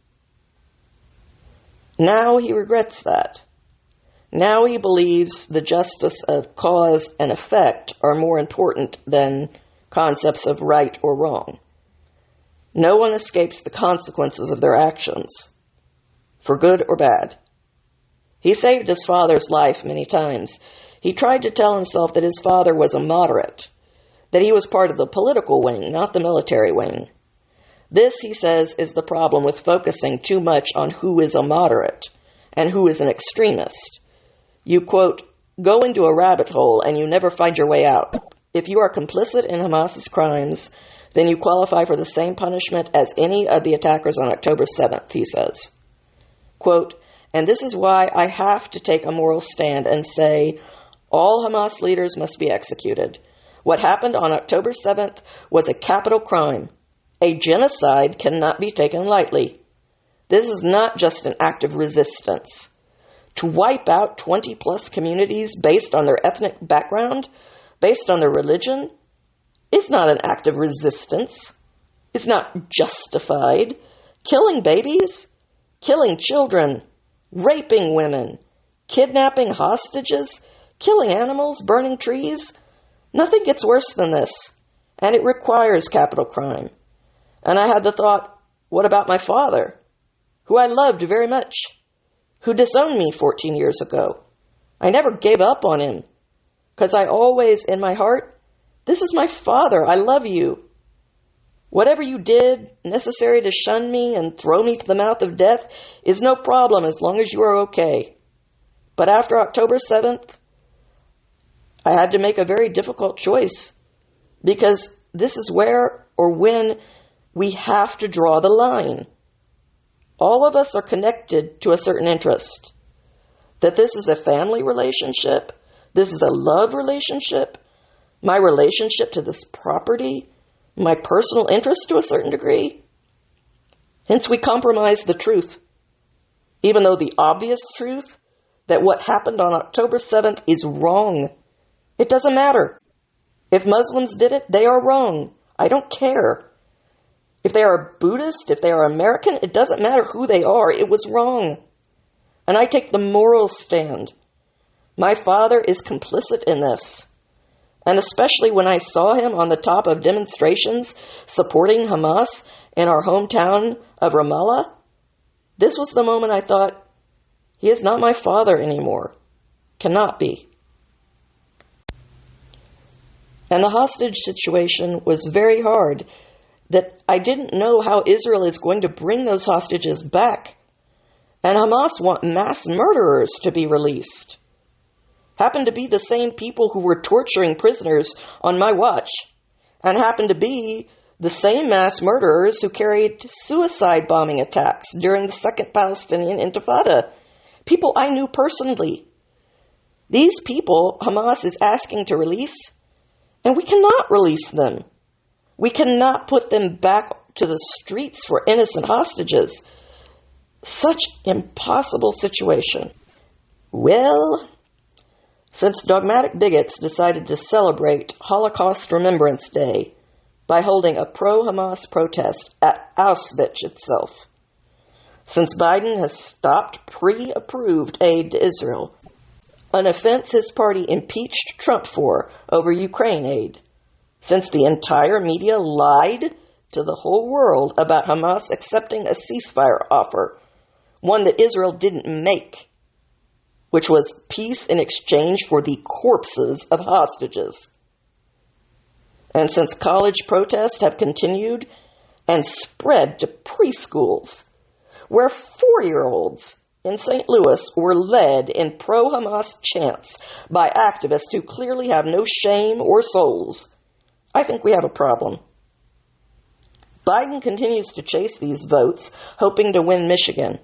Now he regrets that. Now he believes the justice of cause and effect are more important than concepts of right or wrong. No one escapes the consequences of their actions, for good or bad. He saved his father's life many times. He tried to tell himself that his father was a moderate, that he was part of the political wing, not the military wing. This, he says, is the problem with focusing too much on who is a moderate and who is an extremist. You, quote, go into a rabbit hole and you never find your way out. If you are complicit in Hamas's crimes, then you qualify for the same punishment as any of the attackers on October 7th, he says. Quote, and this is why I have to take a moral stand and say all Hamas leaders must be executed. What happened on October 7th was a capital crime. A genocide cannot be taken lightly. This is not just an act of resistance. To wipe out 20-plus communities based on their ethnic background, based on their religion, is not an act of resistance. It's not justified. Killing babies, killing children, raping women, kidnapping hostages, killing animals, burning trees, nothing gets worse than this, and it requires capital crime. And I had the thought, what about my father, who I loved very much, who disowned me 14 years ago? I never gave up on him, because I always, in my heart, this is my father, I love you. Whatever you did, necessary to shun me and throw me to the mouth of death, is no problem as long as you are okay. But after October 7th, I had to make a very difficult choice, because this is where or when we have to draw the line. All of us are connected to a certain interest. That this is a family relationship, this is a love relationship, my relationship to this property, my personal interest to a certain degree. Hence we compromise the truth. Even though the obvious truth, that what happened on October 7th is wrong. It doesn't matter. If Muslims did it, they are wrong. I don't care. If they are Buddhist, if they are American, it doesn't matter who they are. It was wrong. And I take the moral stand. My father is complicit in this. And especially when I saw him on the top of demonstrations supporting Hamas in our hometown of Ramallah, this was the moment I thought, he is not my father anymore. Cannot be. And the hostage situation was very hard, that I didn't know how Israel is going to bring those hostages back. And Hamas want mass murderers to be released. Happened to be the same people who were torturing prisoners on my watch, and happened to be the same mass murderers who carried suicide bombing attacks during the Second Palestinian Intifada. People I knew personally. These people Hamas is asking to release, and we cannot release them. We cannot put them back to the streets for innocent hostages. Such impossible situation. Well, since dogmatic bigots decided to celebrate Holocaust Remembrance Day by holding a pro-Hamas protest at Auschwitz itself, since Biden has stopped pre-approved aid to Israel, an offense his party impeached Trump for over Ukraine aid, since the entire media lied to the whole world about Hamas accepting a ceasefire offer, one that Israel didn't make, which was peace in exchange for the corpses of hostages. And since college protests have continued and spread to preschools, where 4-year-olds in St. Louis were led in pro-Hamas chants by activists who clearly have no shame or souls, I think we have a problem. Biden continues to chase these votes, hoping to win Michigan,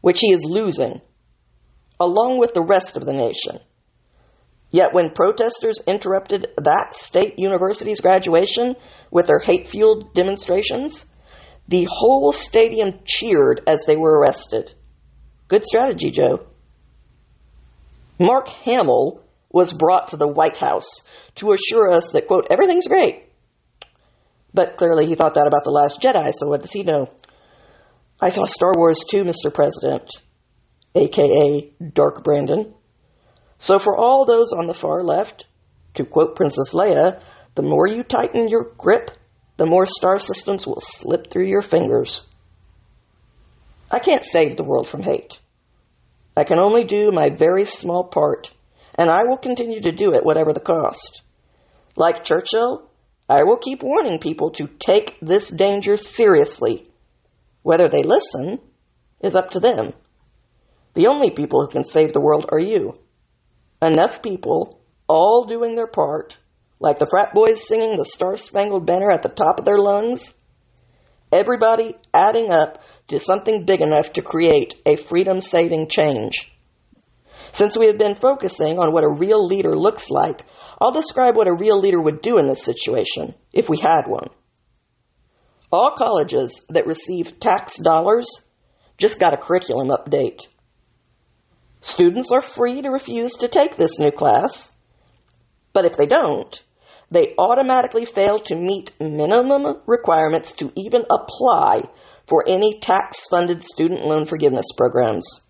which he is losing, along with the rest of the nation. Yet when protesters interrupted that state university's graduation with their hate-fueled demonstrations, the whole stadium cheered as they were arrested. Good strategy, Joe. Mark Hamill was brought to the White House to assure us that, quote, everything's great. But clearly he thought that about The Last Jedi, so what does he know? I saw Star Wars 2, Mr. President, a.k.a. Dark Brandon. So for all those on the far left, to quote Princess Leia, the more you tighten your grip, the more star systems will slip through your fingers. I can't save the world from hate. I can only do my very small part, and I will continue to do it whatever the cost. Like Churchill, I will keep warning people to take this danger seriously. Whether they listen is up to them. The only people who can save the world are you. Enough people, all doing their part, like the frat boys singing the Star-Spangled Banner at the top of their lungs. Everybody adding up to something big enough to create a freedom-saving change. Since we have been focusing on what a real leader looks like, I'll describe what a real leader would do in this situation, if we had one. All colleges that receive tax dollars just got a curriculum update. Students are free to refuse to take this new class, but if they don't, they automatically fail to meet minimum requirements to even apply for any tax-funded student loan forgiveness programs.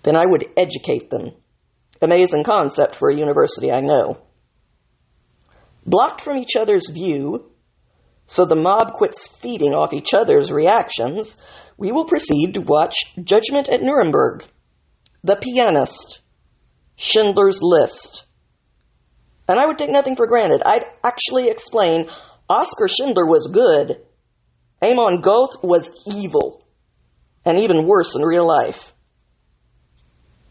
Then I would educate them. Amazing concept for a university, I know. Blocked from each other's view, so the mob quits feeding off each other's reactions, we will proceed to watch Judgment at Nuremberg, The Pianist, Schindler's List. And I would take nothing for granted. I'd actually explain Oskar Schindler was good, Amon Goeth was evil, and even worse in real life.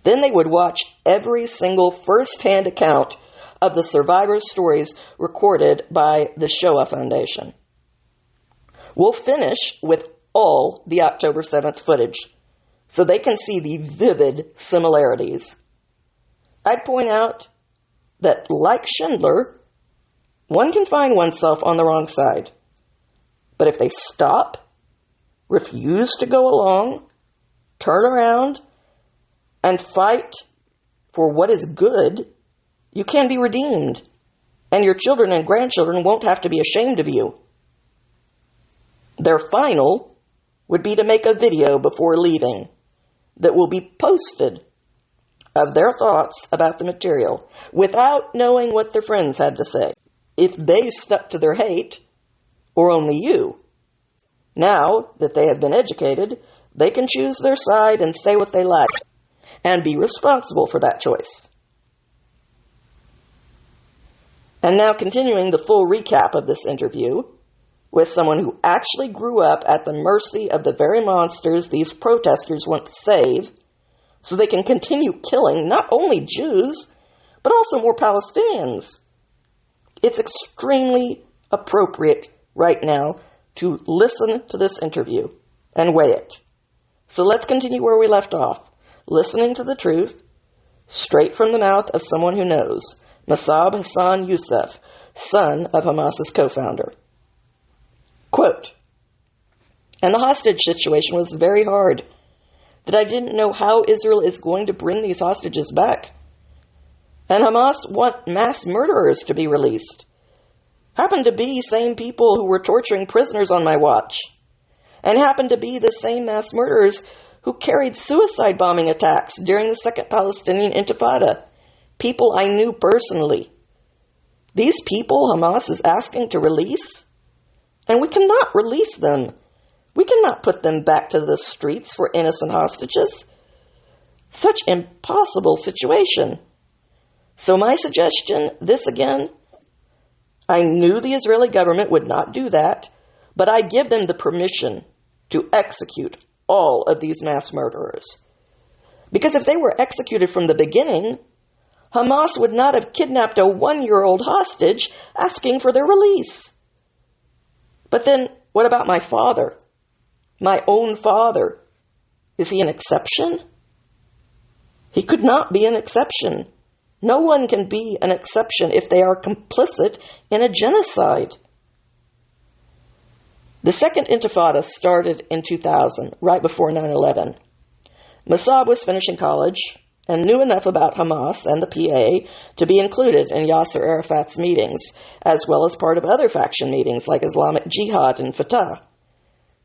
Then they would watch every single first-hand account of the survivors' stories recorded by the Shoah Foundation. We'll finish with all the October 7th footage, so they can see the vivid similarities. I'd point out that, like Schindler, one can find oneself on the wrong side. But if they stop, refuse to go along, turn around, and fight for what is good, you can be redeemed, and your children and grandchildren won't have to be ashamed of you. Their final would be to make a video before leaving that will be posted of their thoughts about the material without knowing what their friends had to say. If they stuck to their hate, or only you, now that they have been educated, they can choose their side and say what they like, and be responsible for that choice. And now continuing the full recap of this interview with someone who actually grew up at the mercy of the very monsters these protesters want to save, so they can continue killing not only Jews, but also more Palestinians. It's extremely appropriate right now to listen to this interview and weigh it. So let's continue where we left off, listening to the truth, straight from the mouth of someone who knows, Mosab Hassan Yousef, son of Hamas's co-founder. Quote, and the hostage situation was very hard, that I didn't know how Israel is going to bring these hostages back. and Hamas want mass murderers to be released. Happen to be same people who were torturing prisoners on my watch, and happen to be the same mass murderers who carried suicide bombing attacks during the Second Palestinian Intifada. People I knew personally. These people Hamas is asking to release? And we cannot release them. We cannot put them back to the streets for innocent hostages. Such impossible situation. So my suggestion, this again, I knew the Israeli government would not do that, but I give them the permission to execute all of these mass murderers. Because if they were executed from the beginning, Hamas would not have kidnapped a 1-year-old hostage asking for their release. But then, what about my father? My own father? Is he an exception? He could not be an exception. No one can be an exception if they are complicit in a genocide. The Second Intifada started in 2000, right before 9/11. Mosab was finishing college and knew enough about Hamas and the PA to be included in Yasser Arafat's meetings, as well as part of other faction meetings like Islamic Jihad and Fatah.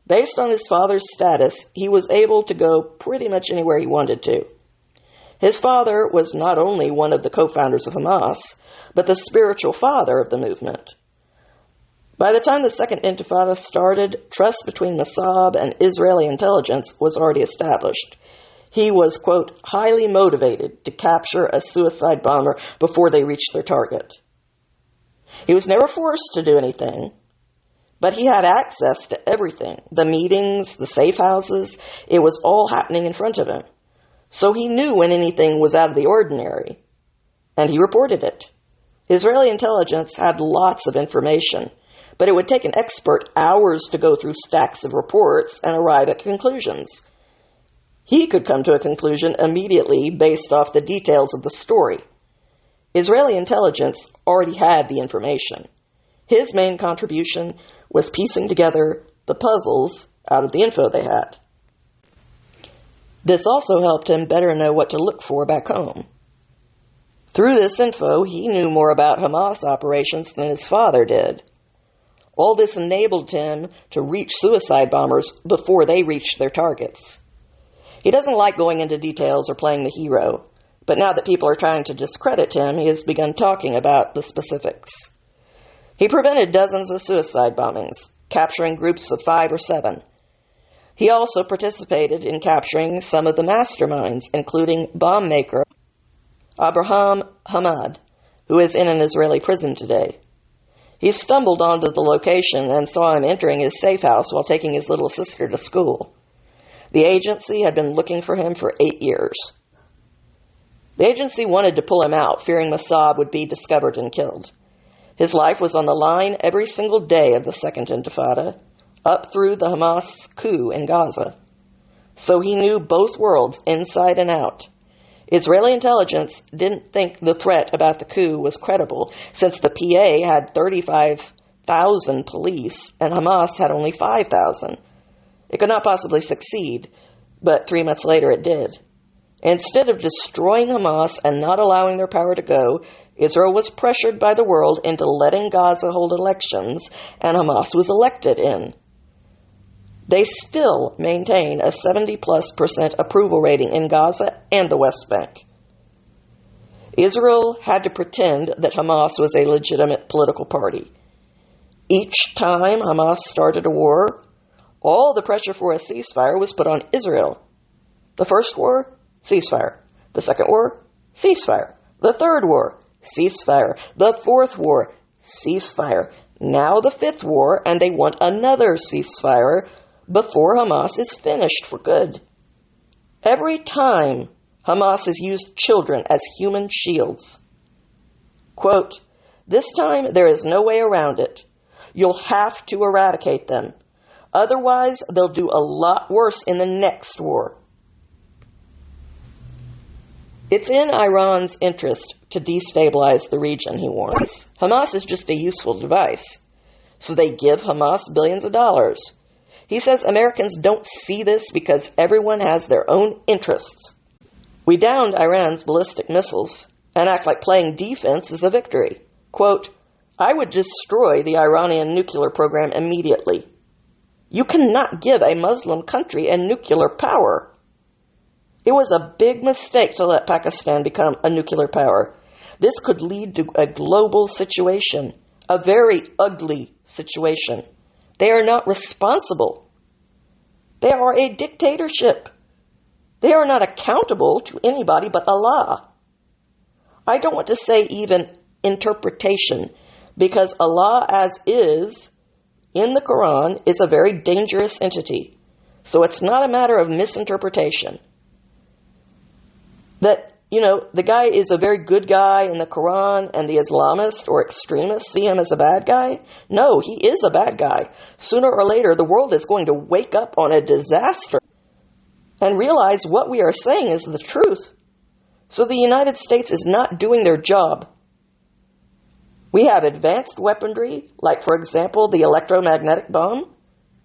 Based on his father's status, he was able to go pretty much anywhere he wanted to. His father was not only one of the co-founders of Hamas, but the spiritual father of the movement. By the time the Second Intifada started, trust between Mosab and Israeli intelligence was already established. He was, quote, highly motivated to capture a suicide bomber before they reached their target. He was never forced to do anything, but he had access to everything. The meetings, the safe houses, it was all happening in front of him. So he knew when anything was out of the ordinary, and he reported it. Israeli intelligence had lots of information, but it would take an expert hours to go through stacks of reports and arrive at conclusions. He could come to a conclusion immediately based off the details of the story. Israeli intelligence already had the information. His main contribution was piecing together the puzzles out of the info they had. This also helped him better know what to look for back home. Through this info, he knew more about Hamas operations than his father did. All this enabled him to reach suicide bombers before they reached their targets. He doesn't like going into details or playing the hero, but now that people are trying to discredit him, he has begun talking about the specifics. He prevented dozens of suicide bombings, capturing groups of 5 or 7. He also participated in capturing some of the masterminds, including bomb maker Abraham Hamad, who is in an Israeli prison today. He stumbled onto the location and saw him entering his safe house while taking his little sister to school. The agency had been looking for him for 8 years. The agency wanted to pull him out, fearing Mosab would be discovered and killed. His life was on the line every single day of the Second Intifada, up through the Hamas coup in Gaza. So he knew both worlds inside and out. Israeli intelligence didn't think the threat about the coup was credible, since the PA had 35,000 police and Hamas had only 5,000. It could not possibly succeed, but 3 months later it did. Instead of destroying Hamas and not allowing their power to go, Israel was pressured by the world into letting Gaza hold elections, and Hamas was elected in. They still maintain a 70+% approval rating in Gaza and the West Bank. Israel had to pretend that Hamas was a legitimate political party. Each time Hamas started a war, all the pressure for a ceasefire was put on Israel. The first war, ceasefire. The second war, ceasefire. The third war, ceasefire. The fourth war, ceasefire. Now the fifth war, and they want another ceasefire before Hamas is finished for good. Every time, Hamas has used children as human shields. Quote, "This time there is no way around it. You'll have to eradicate them. Otherwise, they'll do a lot worse in the next war." It's in Iran's interest to destabilize the region, he warns. Hamas is just a useful device. So they give Hamas billions of dollars. He says Americans don't see this because everyone has their own interests. We downed Iran's ballistic missiles, and act like playing defense is a victory. Quote, I would destroy the Iranian nuclear program immediately. You cannot give a Muslim country a nuclear power. It was a big mistake to let Pakistan become a nuclear power. This could lead to a global situation, a very ugly situation. They are not responsible. They are a dictatorship. They are not accountable to anybody but Allah. I don't want to say even interpretation, because Allah as is in the Quran is a very dangerous entity. So it's not a matter of misinterpretation. That, the guy is a very good guy in the Quran and the Islamists or extremists see him as a bad guy. No, he is a bad guy. Sooner or later, the world is going to wake up on a disaster and realize what we are saying is the truth. So the United States is not doing their job. We have advanced weaponry, like, for example, the electromagnetic bomb.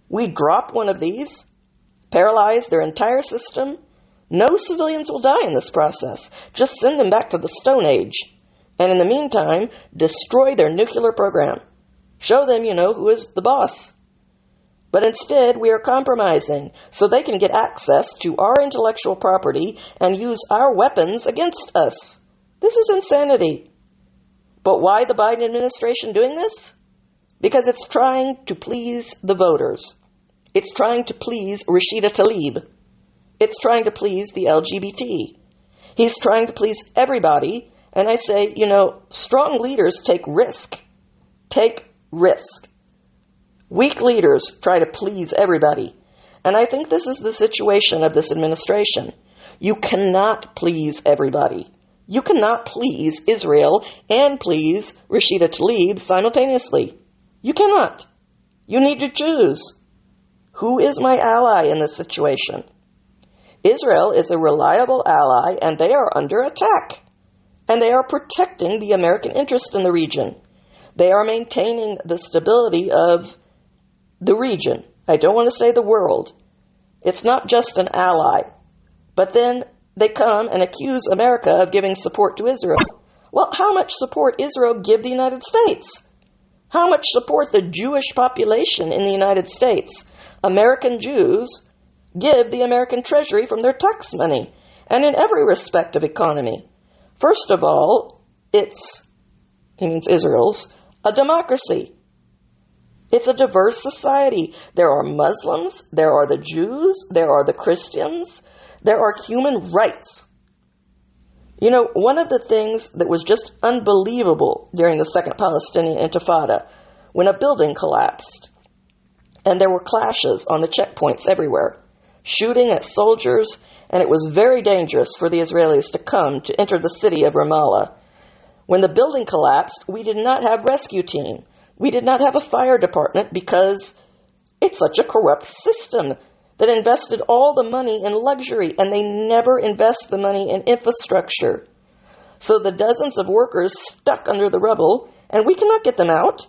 We drop one of these, paralyze their entire system. No civilians will die in this process. Just send them back to the Stone Age. And in the meantime, destroy their nuclear program. Show them, who is the boss. But instead, we are compromising so they can get access to our intellectual property and use our weapons against us. This is insanity. But why the Biden administration doing this? Because it's trying to please the voters. It's trying to please Rashida Tlaib. It's trying to please the LGBT. He's trying to please everybody. And I say, strong leaders take risk. Take risk. Weak leaders try to please everybody. And I think this is the situation of this administration. You cannot please everybody. You cannot please Israel and please Rashida Tlaib simultaneously. You cannot. You need to choose. Who is my ally in this situation? Israel is a reliable ally, and they are under attack. And they are protecting the American interest in the region. They are maintaining the stability of the region. I don't want to say the world. It's not just an ally. But then they come and accuse America of giving support to Israel. Well, how much support Israel give the United States? How much support the Jewish population in the United States, American Jews, give the American Treasury from their tax money, and in every respect of economy? First of all, Israel's, a democracy. It's a diverse society. There are Muslims, there are the Jews, there are the Christians, there are human rights. One of the things that was just unbelievable during the Second Palestinian Intifada, when a building collapsed, and there were clashes on the checkpoints everywhere, shooting at soldiers, and it was very dangerous for the Israelis to come to enter the city of Ramallah. When the building collapsed, we did not have rescue team. We did not have a fire department because it's such a corrupt system that invested all the money in luxury, and they never invest the money in infrastructure. So the dozens of workers stuck under the rubble, and we cannot get them out.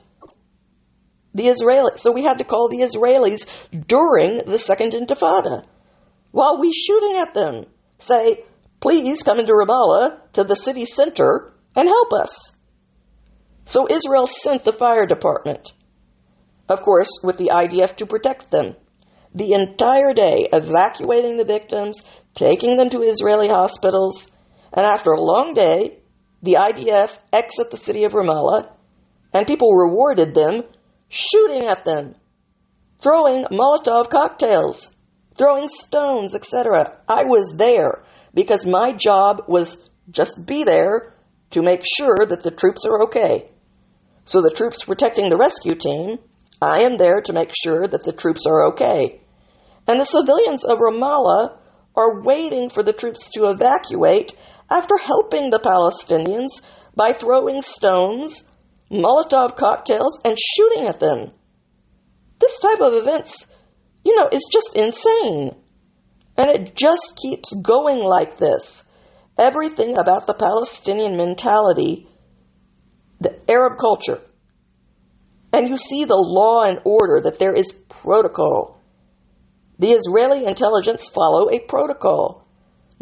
So we had to call the Israelis during the Second Intifada, while we shooting at them, say, please come into Ramallah, to the city center, and help us. So Israel sent the fire department, of course, with the IDF to protect them. The entire day, evacuating the victims, taking them to Israeli hospitals, and after a long day, the IDF exit the city of Ramallah, and people rewarded them, shooting at them, throwing Molotov cocktails, throwing stones, etc. I was there because my job was just be there to make sure that the troops are okay. So the troops protecting the rescue team, I am there to make sure that the troops are okay. And the civilians of Ramallah are waiting for the troops to evacuate after helping the Palestinians by throwing stones, Molotov cocktails, and shooting at them. This type of events, is just insane. And it just keeps going like this. Everything about the Palestinian mentality, the Arab culture, and you see the law and order, that there is protocol. The Israeli intelligence follow a protocol.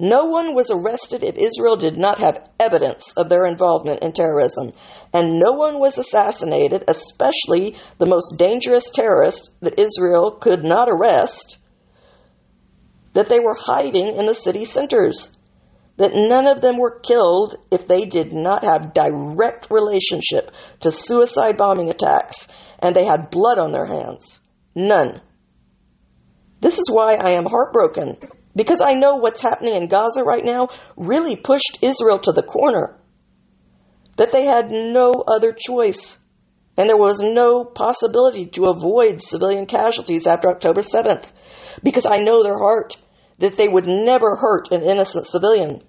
No one was arrested if Israel did not have evidence of their involvement in terrorism, and no one was assassinated, especially the most dangerous terrorist that Israel could not arrest, that they were hiding in the city centers, that none of them were killed if they did not have direct relationship to suicide bombing attacks, and they had blood on their hands. None. This is why I am heartbroken, because I know what's happening in Gaza right now really pushed Israel to the corner, that they had no other choice, and there was no possibility to avoid civilian casualties after October 7th, because I know their heart, that they would never hurt an innocent civilian.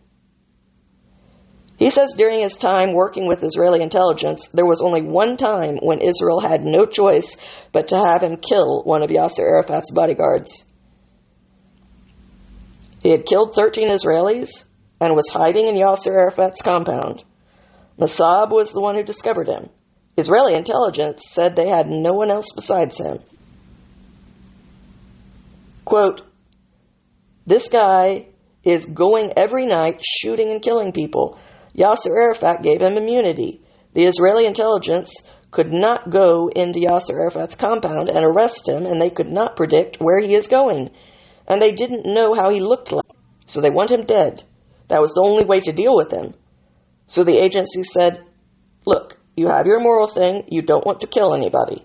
He says during his time working with Israeli intelligence, there was only one time when Israel had no choice but to have him kill one of Yasser Arafat's bodyguards. He had killed 13 Israelis and was hiding in Yasser Arafat's compound. Mosab was the one who discovered him. Israeli intelligence said they had no one else besides him. Quote, "This guy is going every night shooting and killing people. Yasser Arafat gave him immunity. The Israeli intelligence could not go into Yasser Arafat's compound and arrest him, and they could not predict where he is going. And they didn't know how he looked like, so they want him dead. That was the only way to deal with him. So the agency said, look, you have your moral thing, you don't want to kill anybody.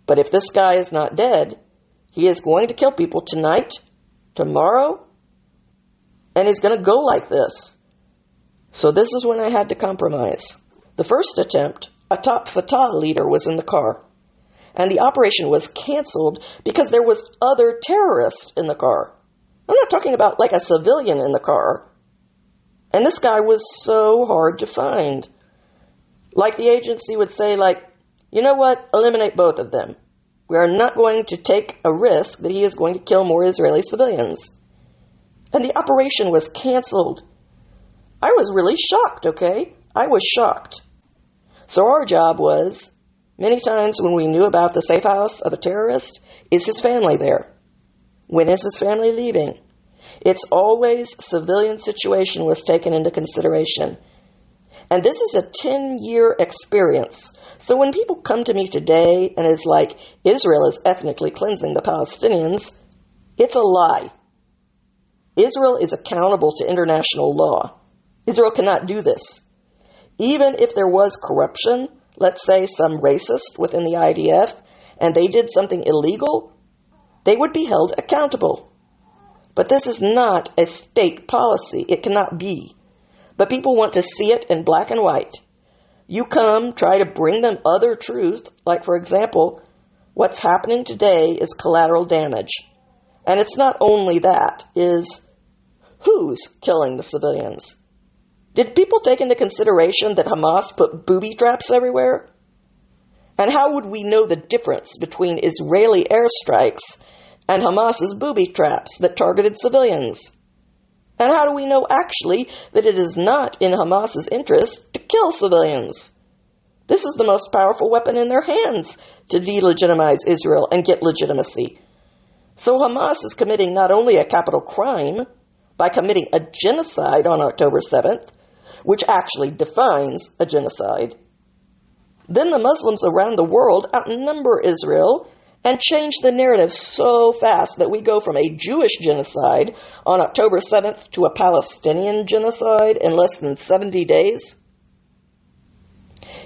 But if this guy is not dead, he is going to kill people tonight, tomorrow, and he's going to go like this. So this is when I had to compromise. The first attempt, a top Fatah leader was in the car, and the operation was canceled because there was other terrorists in the car. I'm not talking about like a civilian in the car. And this guy was so hard to find. Like the agency would say, like, you know what? Eliminate both of them. We are not going to take a risk that he is going to kill more Israeli civilians. And the operation was canceled. I was really shocked, okay? I was shocked. So our job was, many times when we knew about the safe house of a terrorist, is his family there? When is his family leaving? It's always civilian situation was taken into consideration. And this is a 10-year experience. So when people come to me today and it's like, Israel is ethnically cleansing the Palestinians, it's a lie. Israel is accountable to international law. Israel cannot do this. Even if there was corruption, let's say some racist within the IDF, and they did something illegal, they would be held accountable. But this is not a state policy. It cannot be. But people want to see it in black and white. You come, try to bring them other truth, like, for example, what's happening today is collateral damage. And it's not only that, is who's killing the civilians? Did people take into consideration that Hamas put booby traps everywhere? And how would we know the difference between Israeli airstrikes and Hamas's booby traps that targeted civilians? And how do we know actually that it is not in Hamas's interest to kill civilians? This is the most powerful weapon in their hands to delegitimize Israel and get legitimacy. So Hamas is committing not only a capital crime by committing a genocide on October 7th, which actually defines a genocide, then the Muslims around the world outnumber Israel and change the narrative so fast that we go from a Jewish genocide on October 7th to a Palestinian genocide in less than 70 days.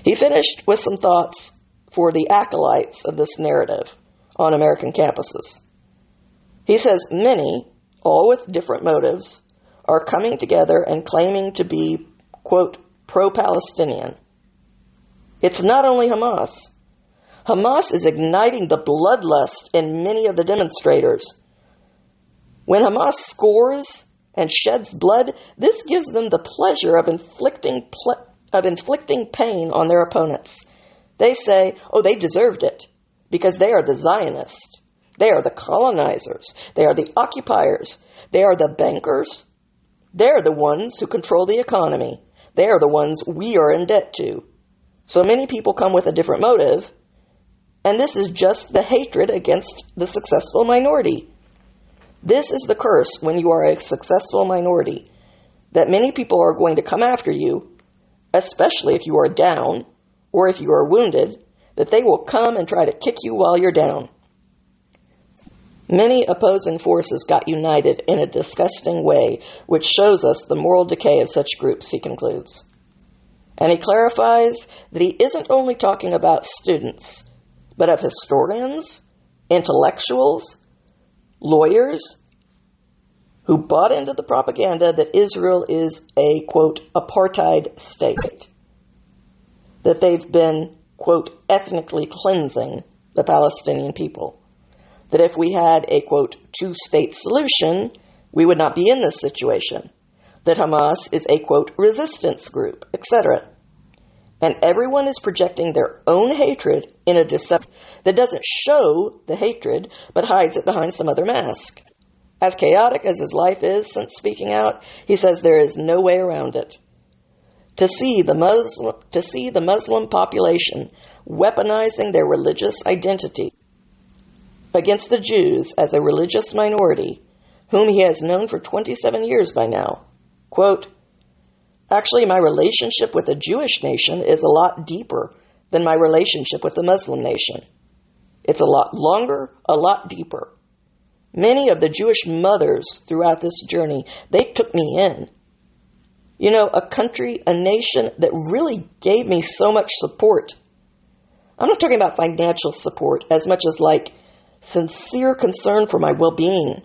He finished with some thoughts for the acolytes of this narrative on American campuses. He says many, all with different motives, are coming together and claiming to be, quote, pro-Palestinian. It's not only Hamas. Hamas is igniting the bloodlust in many of the demonstrators. When Hamas scores and sheds blood, this gives them the pleasure of inflicting pain on their opponents. They say, oh, they deserved it because they are the Zionists. They are the colonizers. They are the occupiers. They are the bankers. They are the ones who control the economy. They are the ones we are in debt to. So many people come with a different motive, and this is just the hatred against the successful minority. This is the curse when you are a successful minority. that many people are going to come after you, especially if you are down or if you are wounded, that they will come and try to kick you while you're down. Many opposing forces got united in a disgusting way, which shows us the moral decay of such groups, he concludes. And he clarifies that he isn't only talking about students, but of historians, intellectuals, lawyers, who bought into the propaganda that Israel is a, quote, apartheid state, that they've been, quote, ethnically cleansing the Palestinian people, that if we had a, quote, two-state solution, we would not be in this situation, that Hamas is a, quote, resistance group, etc. And everyone is projecting their own hatred in a deception that doesn't show the hatred, but hides it behind some other mask. As chaotic as his life is since speaking out, he says there is no way around it. To see the Muslim population weaponizing their religious identity against the Jews as a religious minority, whom he has known for 27 years by now. Quote, actually, my relationship with the Jewish nation is a lot deeper than my relationship with the Muslim nation. It's a lot longer, a lot deeper. Many of the Jewish mothers throughout this journey, they took me in. You know, a country, a nation that really gave me so much support. I'm not talking about financial support as much as like sincere concern for my well-being.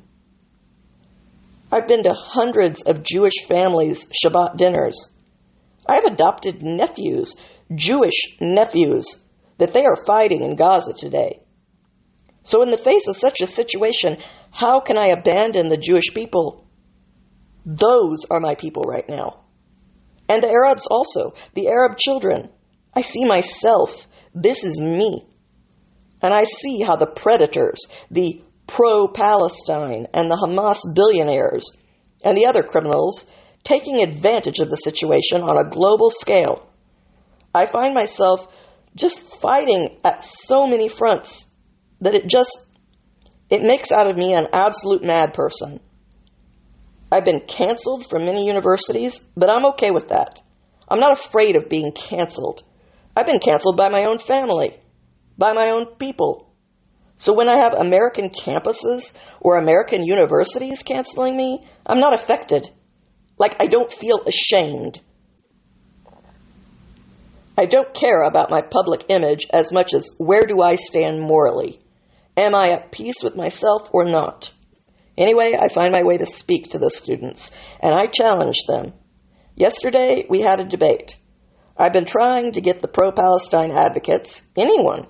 I've been to hundreds of Jewish families' Shabbat dinners. I have adopted nephews, Jewish nephews, that they are fighting in Gaza today. So in the face of such a situation, how can I abandon the Jewish people? Those are my people right now. And the Arabs also, the Arab children. I see myself. This is me. And I see how the predators, the pro-Palestine and the Hamas billionaires and the other criminals taking advantage of the situation on a global scale. I find myself just fighting at so many fronts that it makes out of me an absolute mad person. I've been canceled from many universities, but I'm okay with that. I'm not afraid of being canceled. I've been canceled by my own family, by my own people. So when I have American campuses or American universities canceling me, I'm not affected. Like, I don't feel ashamed. I don't care about my public image as much as where do I stand morally. Am I at peace with myself or not? Anyway, I find my way to speak to the students, and I challenge them. Yesterday, we had a debate. I've been trying to get the pro-Palestine advocates, anyone,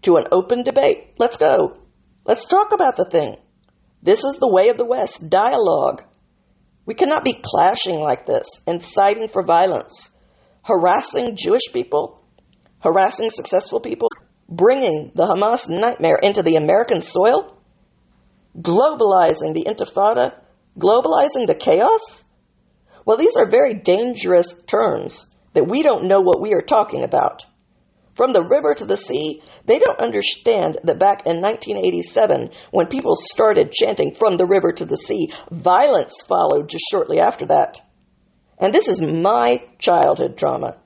to an open debate. Let's go. Let's talk about the thing. This is the way of the West, dialogue. We cannot be clashing like this, inciting for violence, harassing Jewish people, harassing successful people, bringing the Hamas nightmare into the American soil, globalizing the intifada, globalizing the chaos. Well, these are very dangerous terms that we don't know what we are talking about. From the river to the sea, they don't understand that back in 1987, when people started chanting from the river to the sea, violence followed just shortly after that. And this is my childhood trauma.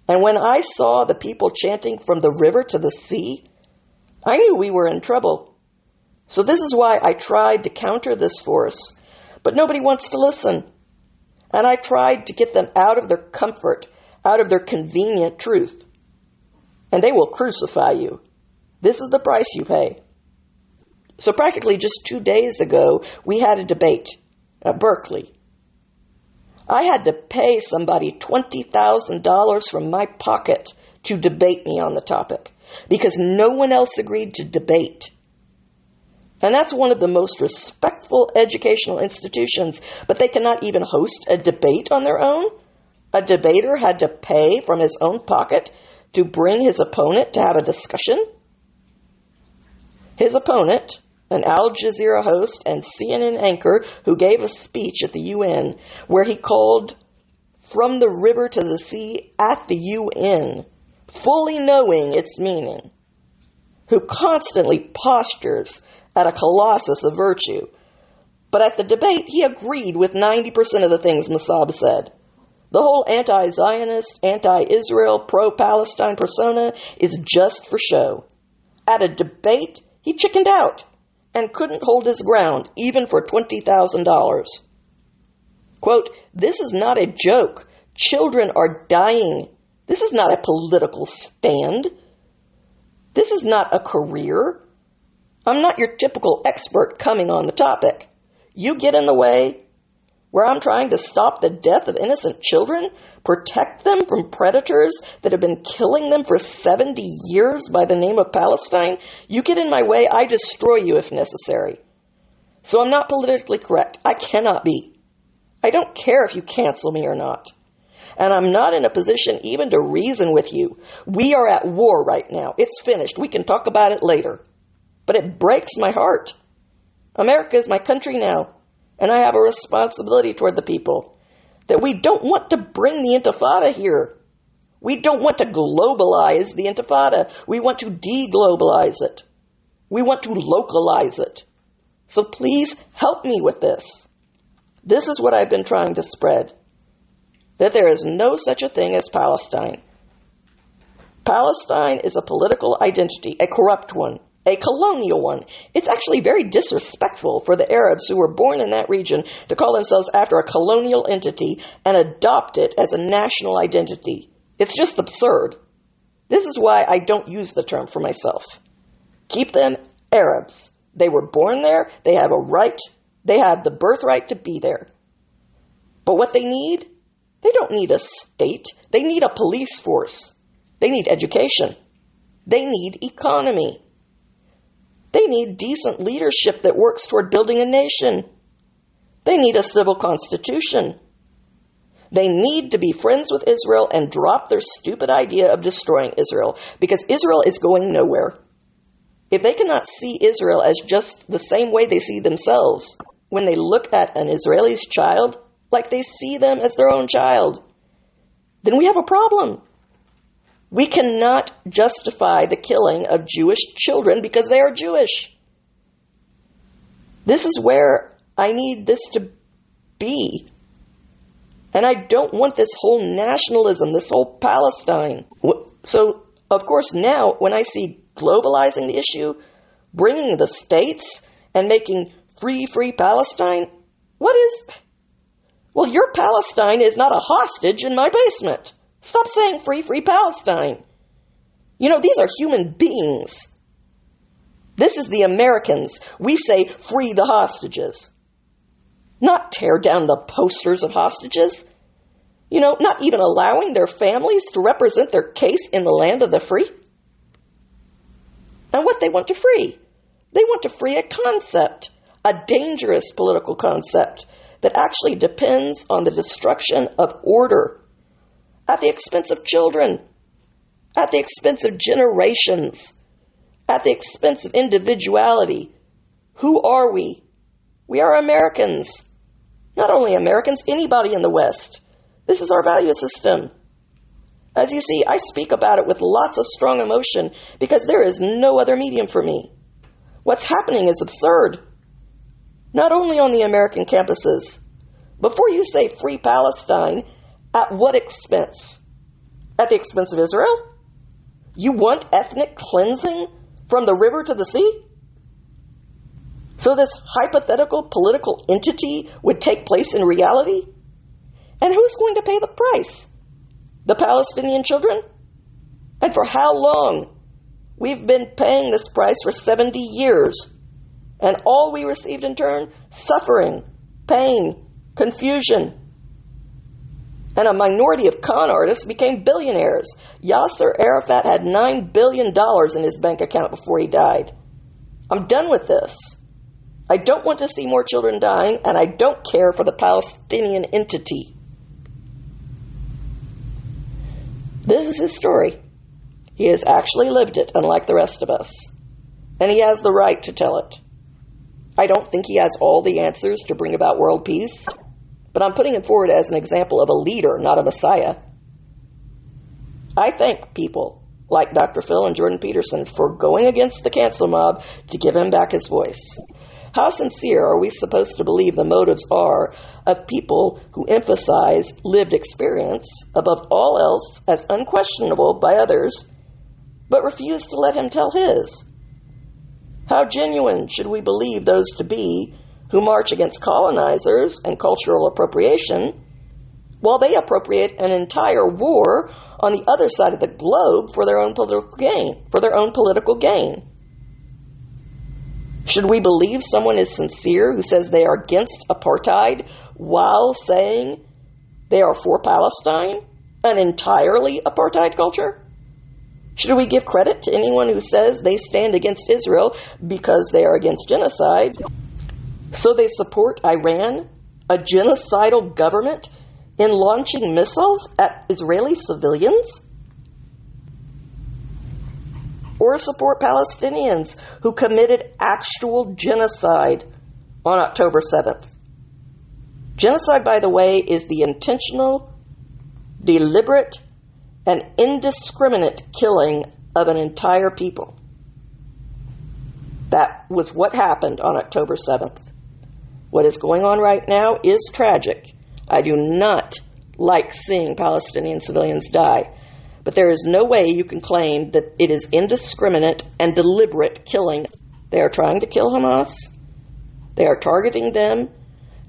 And when I saw the people chanting from the river to the sea, I knew we were in trouble. So this is why I tried to counter this force, but nobody wants to listen. And I tried to get them out of their comfort, out of their convenient truth. And they will crucify you. This is the price you pay. So practically just 2 days ago, we had a debate at Berkeley. I had to pay somebody $20,000 from my pocket to debate me on the topic because no one else agreed to debate. And that's one of the most respectful educational institutions, but they cannot even host a debate on their own. A debater had to pay from his own pocket to bring his opponent to have a discussion. His opponent, an Al Jazeera host and CNN anchor who gave a speech at the UN where he called from the river to the sea at the UN, fully knowing its meaning, who constantly postures at a colossus of virtue, But at the debate, he agreed with 90% of the things Mosab said. The whole anti-Zionist, anti-Israel, pro-Palestine persona is just for show. At a debate, he chickened out and couldn't hold his ground, even for $20,000. Quote, "This is not a joke. Children are dying. This is not a political stand. This is not a career. I'm not your typical expert coming on the topic. You get in the way where I'm trying to stop the death of innocent children, protect them from predators that have been killing them for 70 years by the name of Palestine. You get in my way, I destroy you if necessary. So I'm not politically correct. I cannot be. I don't care if you cancel me or not. And I'm not in a position even to reason with you. We are at war right now. It's finished. We can talk about it later. But it breaks my heart. America is my country now. And I have a responsibility toward the people that we don't want to bring the intifada here. We don't want to globalize the intifada. We want to deglobalize it. We want to localize it. So please help me with this. This is what I've been trying to spread. That there is no such a thing as Palestine. Palestine is a political identity, a corrupt one. A colonial one. It's actually very disrespectful for the Arabs who were born in that region to call themselves after a colonial entity and adopt it as a national identity. It's just absurd. This is why I don't use the term for myself. Keep them Arabs. They were born there. They have a right. They have the birthright to be there. But what they need? They don't need a state. They need a police force. They need education. They need economy. They need decent leadership that works toward building a nation. They need a civil constitution. They need to be friends with Israel and drop their stupid idea of destroying Israel, because Israel is going nowhere. If they cannot see Israel as just the same way they see themselves, when they look at an Israeli's child like they see them as their own child, then we have a problem. We cannot justify the killing of Jewish children because they are Jewish. This is where I need this to be. And I don't want this whole nationalism, this whole Palestine. So, of course, now when I see globalizing the issue, bringing the states and making free Palestine, well, your Palestine is not a hostage in my basement. Stop saying free Palestine. You know, these are human beings. This is the Americans. We say free the hostages. Not tear down the posters of hostages. You know, not even allowing their families to represent their case in the land of the free. And what they want to free? They want to free a concept, a dangerous political concept that actually depends on the destruction of order. At the expense of children, at the expense of generations, at the expense of individuality. Who are we? We are Americans. Not only Americans, anybody in the West. This is our value system. As you see, I speak about it with lots of strong emotion because there is no other medium for me. What's happening is absurd. Not only on the American campuses. Before you say free Palestine, at what expense? At the expense of Israel? You want ethnic cleansing from the river to the sea? So this hypothetical political entity would take place in reality? And who's going to pay the price? The Palestinian children? And for how long? We've been paying this price for 70 years. And all we received in turn? Suffering, pain, confusion. And a minority of con artists became billionaires. Yasser Arafat had $9 billion in his bank account before he died. I'm done with this. I don't want to see more children dying, and I don't care for the Palestinian entity. This is his story. He has actually lived it, unlike the rest of us. And he has the right to tell it. I don't think he has all the answers to bring about world peace. But I'm putting him forward as an example of a leader, not a messiah. I thank people like Dr. Phil and Jordan Peterson for going against the cancel mob to give him back his voice. How sincere are we supposed to believe the motives are of people who emphasize lived experience above all else as unquestionable by others, but refuse to let him tell his? How genuine should we believe those to be who march against colonizers and cultural appropriation, while they appropriate an entire war on the other side of the globe for their own political gain? Should we believe someone is sincere who says they are against apartheid while saying they are for Palestine, an entirely apartheid culture? Should we give credit to anyone who says they stand against Israel because they are against genocide, so they support Iran, a genocidal government, in launching missiles at Israeli civilians? Or support Palestinians who committed actual genocide on October 7th? Genocide, by the way, is the intentional, deliberate, and indiscriminate killing of an entire people. That was what happened on October 7th. What is going on right now is tragic. I do not like seeing Palestinian civilians die, but there is no way you can claim that it is indiscriminate and deliberate killing. They are trying to kill Hamas. They are targeting them,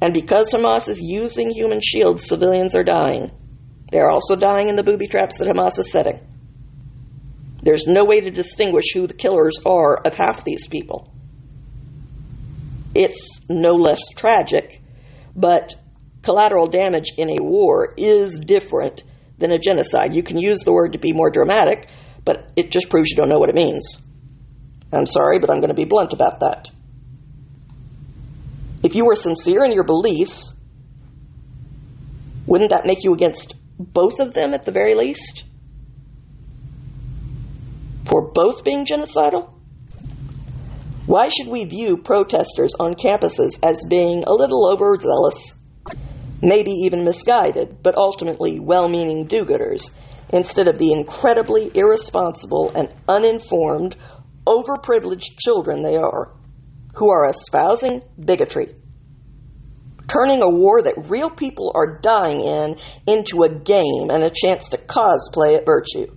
and because Hamas is using human shields, civilians are dying. They are also dying in the booby traps that Hamas is setting. There's no way to distinguish who the killers are of half these people. It's no less tragic, but collateral damage in a war is different than a genocide. You can use the word to be more dramatic, but it just proves you don't know what it means. I'm sorry, but I'm going to be blunt about that. If you were sincere in your beliefs, wouldn't that make you against both of them at the very least? For both being genocidal? Why should we view protesters on campuses as being a little overzealous, maybe even misguided, but ultimately well-meaning do-gooders, instead of the incredibly irresponsible and uninformed, overprivileged children they are, who are espousing bigotry, turning a war that real people are dying in into a game and a chance to cosplay at virtue?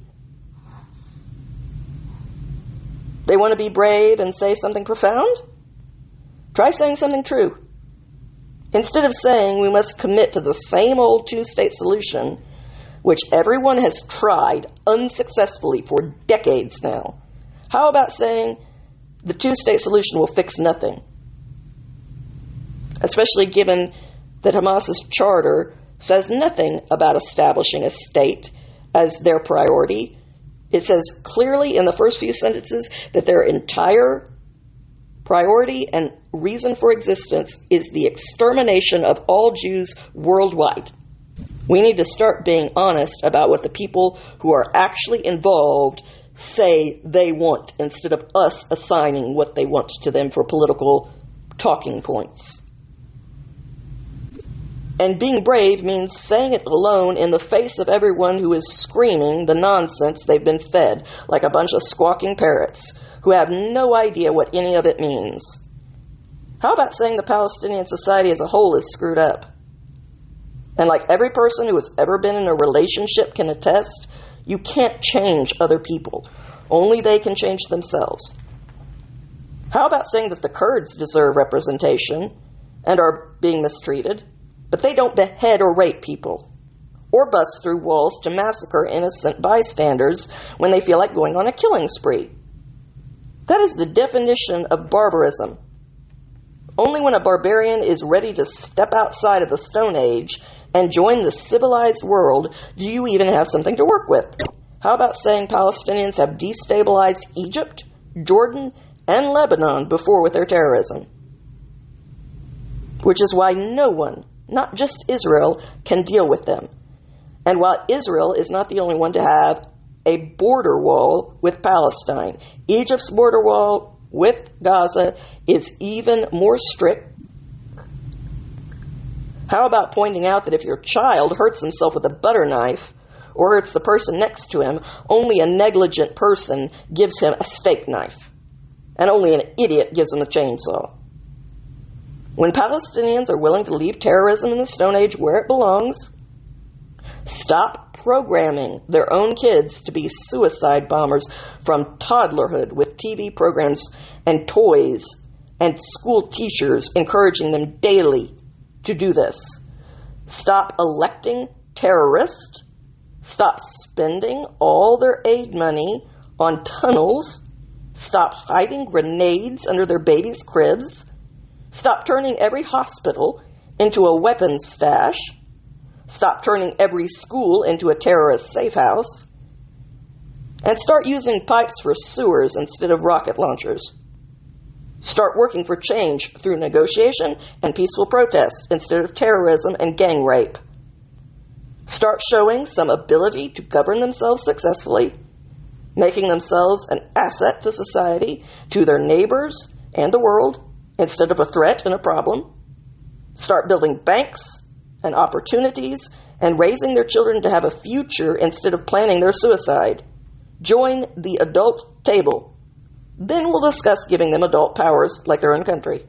They want to be brave and say something profound? Try saying something true. Instead of saying we must commit to the same old two-state solution, which everyone has tried unsuccessfully for decades now, how about saying the two-state solution will fix nothing? Especially given that Hamas's charter says nothing about establishing a state as their priority. It says clearly in the first few sentences that their entire priority and reason for existence is the extermination of all Jews worldwide. We need to start being honest about what the people who are actually involved say they want, instead of us assigning what they want to them for political talking points. And being brave means saying it alone in the face of everyone who is screaming the nonsense they've been fed like a bunch of squawking parrots who have no idea what any of it means. How about saying the Palestinian society as a whole is screwed up? And like every person who has ever been in a relationship can attest, you can't change other people. Only they can change themselves. How about saying that the Kurds deserve representation and are being mistreated, but they don't behead or rape people, or bust through walls to massacre innocent bystanders when they feel like going on a killing spree? That is the definition of barbarism. Only when a barbarian is ready to step outside of the Stone Age and join the civilized world do you even have something to work with. How about saying Palestinians have destabilized Egypt, Jordan, and Lebanon before with their terrorism? Which is why no one, not just Israel, can deal with them. And while Israel is not the only one to have a border wall with Palestine, Egypt's border wall with Gaza is even more strict. How about pointing out that if your child hurts himself with a butter knife or hurts the person next to him, only a negligent person gives him a steak knife, and only an idiot gives him a chainsaw? When Palestinians are willing to leave terrorism in the Stone Age where it belongs, stop programming their own kids to be suicide bombers from toddlerhood with TV programs and toys and school teachers encouraging them daily to do this. Stop electing terrorists. Stop spending all their aid money on tunnels. Stop hiding grenades under their babies' cribs. Stop turning every hospital into a weapons stash. Stop turning every school into a terrorist safe house. And start using pipes for sewers instead of rocket launchers. Start working for change through negotiation and peaceful protest instead of terrorism and gang rape. Start showing some ability to govern themselves successfully, making themselves an asset to society, to their neighbors and the world, instead of a threat and a problem. Start building banks and opportunities and raising their children to have a future instead of planning their suicide. Join the adult table. Then we'll discuss giving them adult powers like their own country.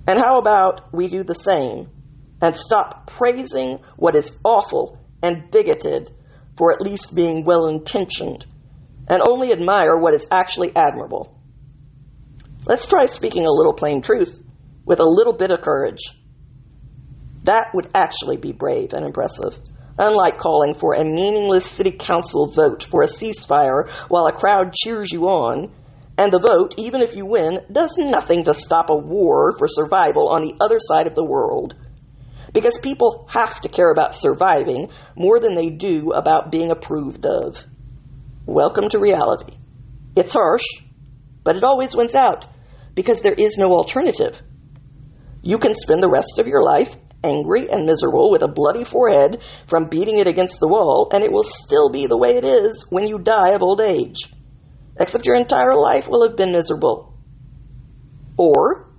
And how about we do the same and stop praising what is awful and bigoted for at least being well-intentioned and only admire what is actually admirable. Let's try speaking a little plain truth with a little bit of courage. That would actually be brave and impressive, unlike calling for a meaningless city council vote for a ceasefire while a crowd cheers you on, and the vote, even if you win, does nothing to stop a war for survival on the other side of the world. Because people have to care about surviving more than they do about being approved of. Welcome to reality. It's harsh, but it always wins out, because there is no alternative. You can spend the rest of your life angry and miserable with a bloody forehead from beating it against the wall, and it will still be the way it is when you die of old age. Except your entire life will have been miserable. Or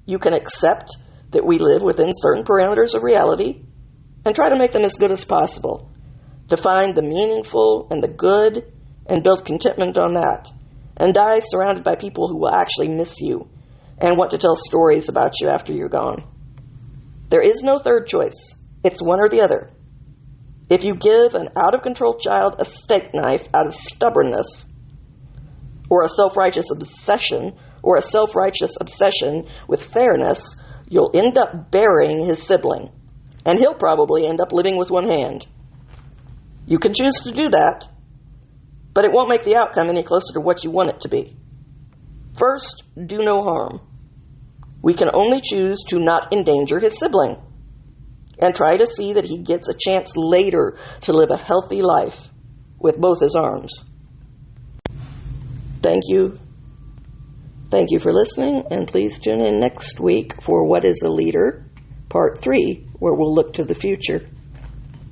you can accept that we live within certain parameters of reality and try to make them as good as possible, to find the meaningful and the good and build contentment on that, and die surrounded by people who will actually miss you and want to tell stories about you after you're gone. There is no third choice. It's one or the other. If you give an out-of-control child a steak knife out of stubbornness, or a self-righteous obsession with fairness, you'll end up burying his sibling, and he'll probably end up living with one hand. You can choose to do that, but it won't make the outcome any closer to what you want it to be. First, do no harm. We can only choose to not endanger his sibling, and try to see that he gets a chance later to live a healthy life with both his arms. Thank you. Thank you for listening, and please tune in next week for What is a Leader, Part 3, where we'll look to the future.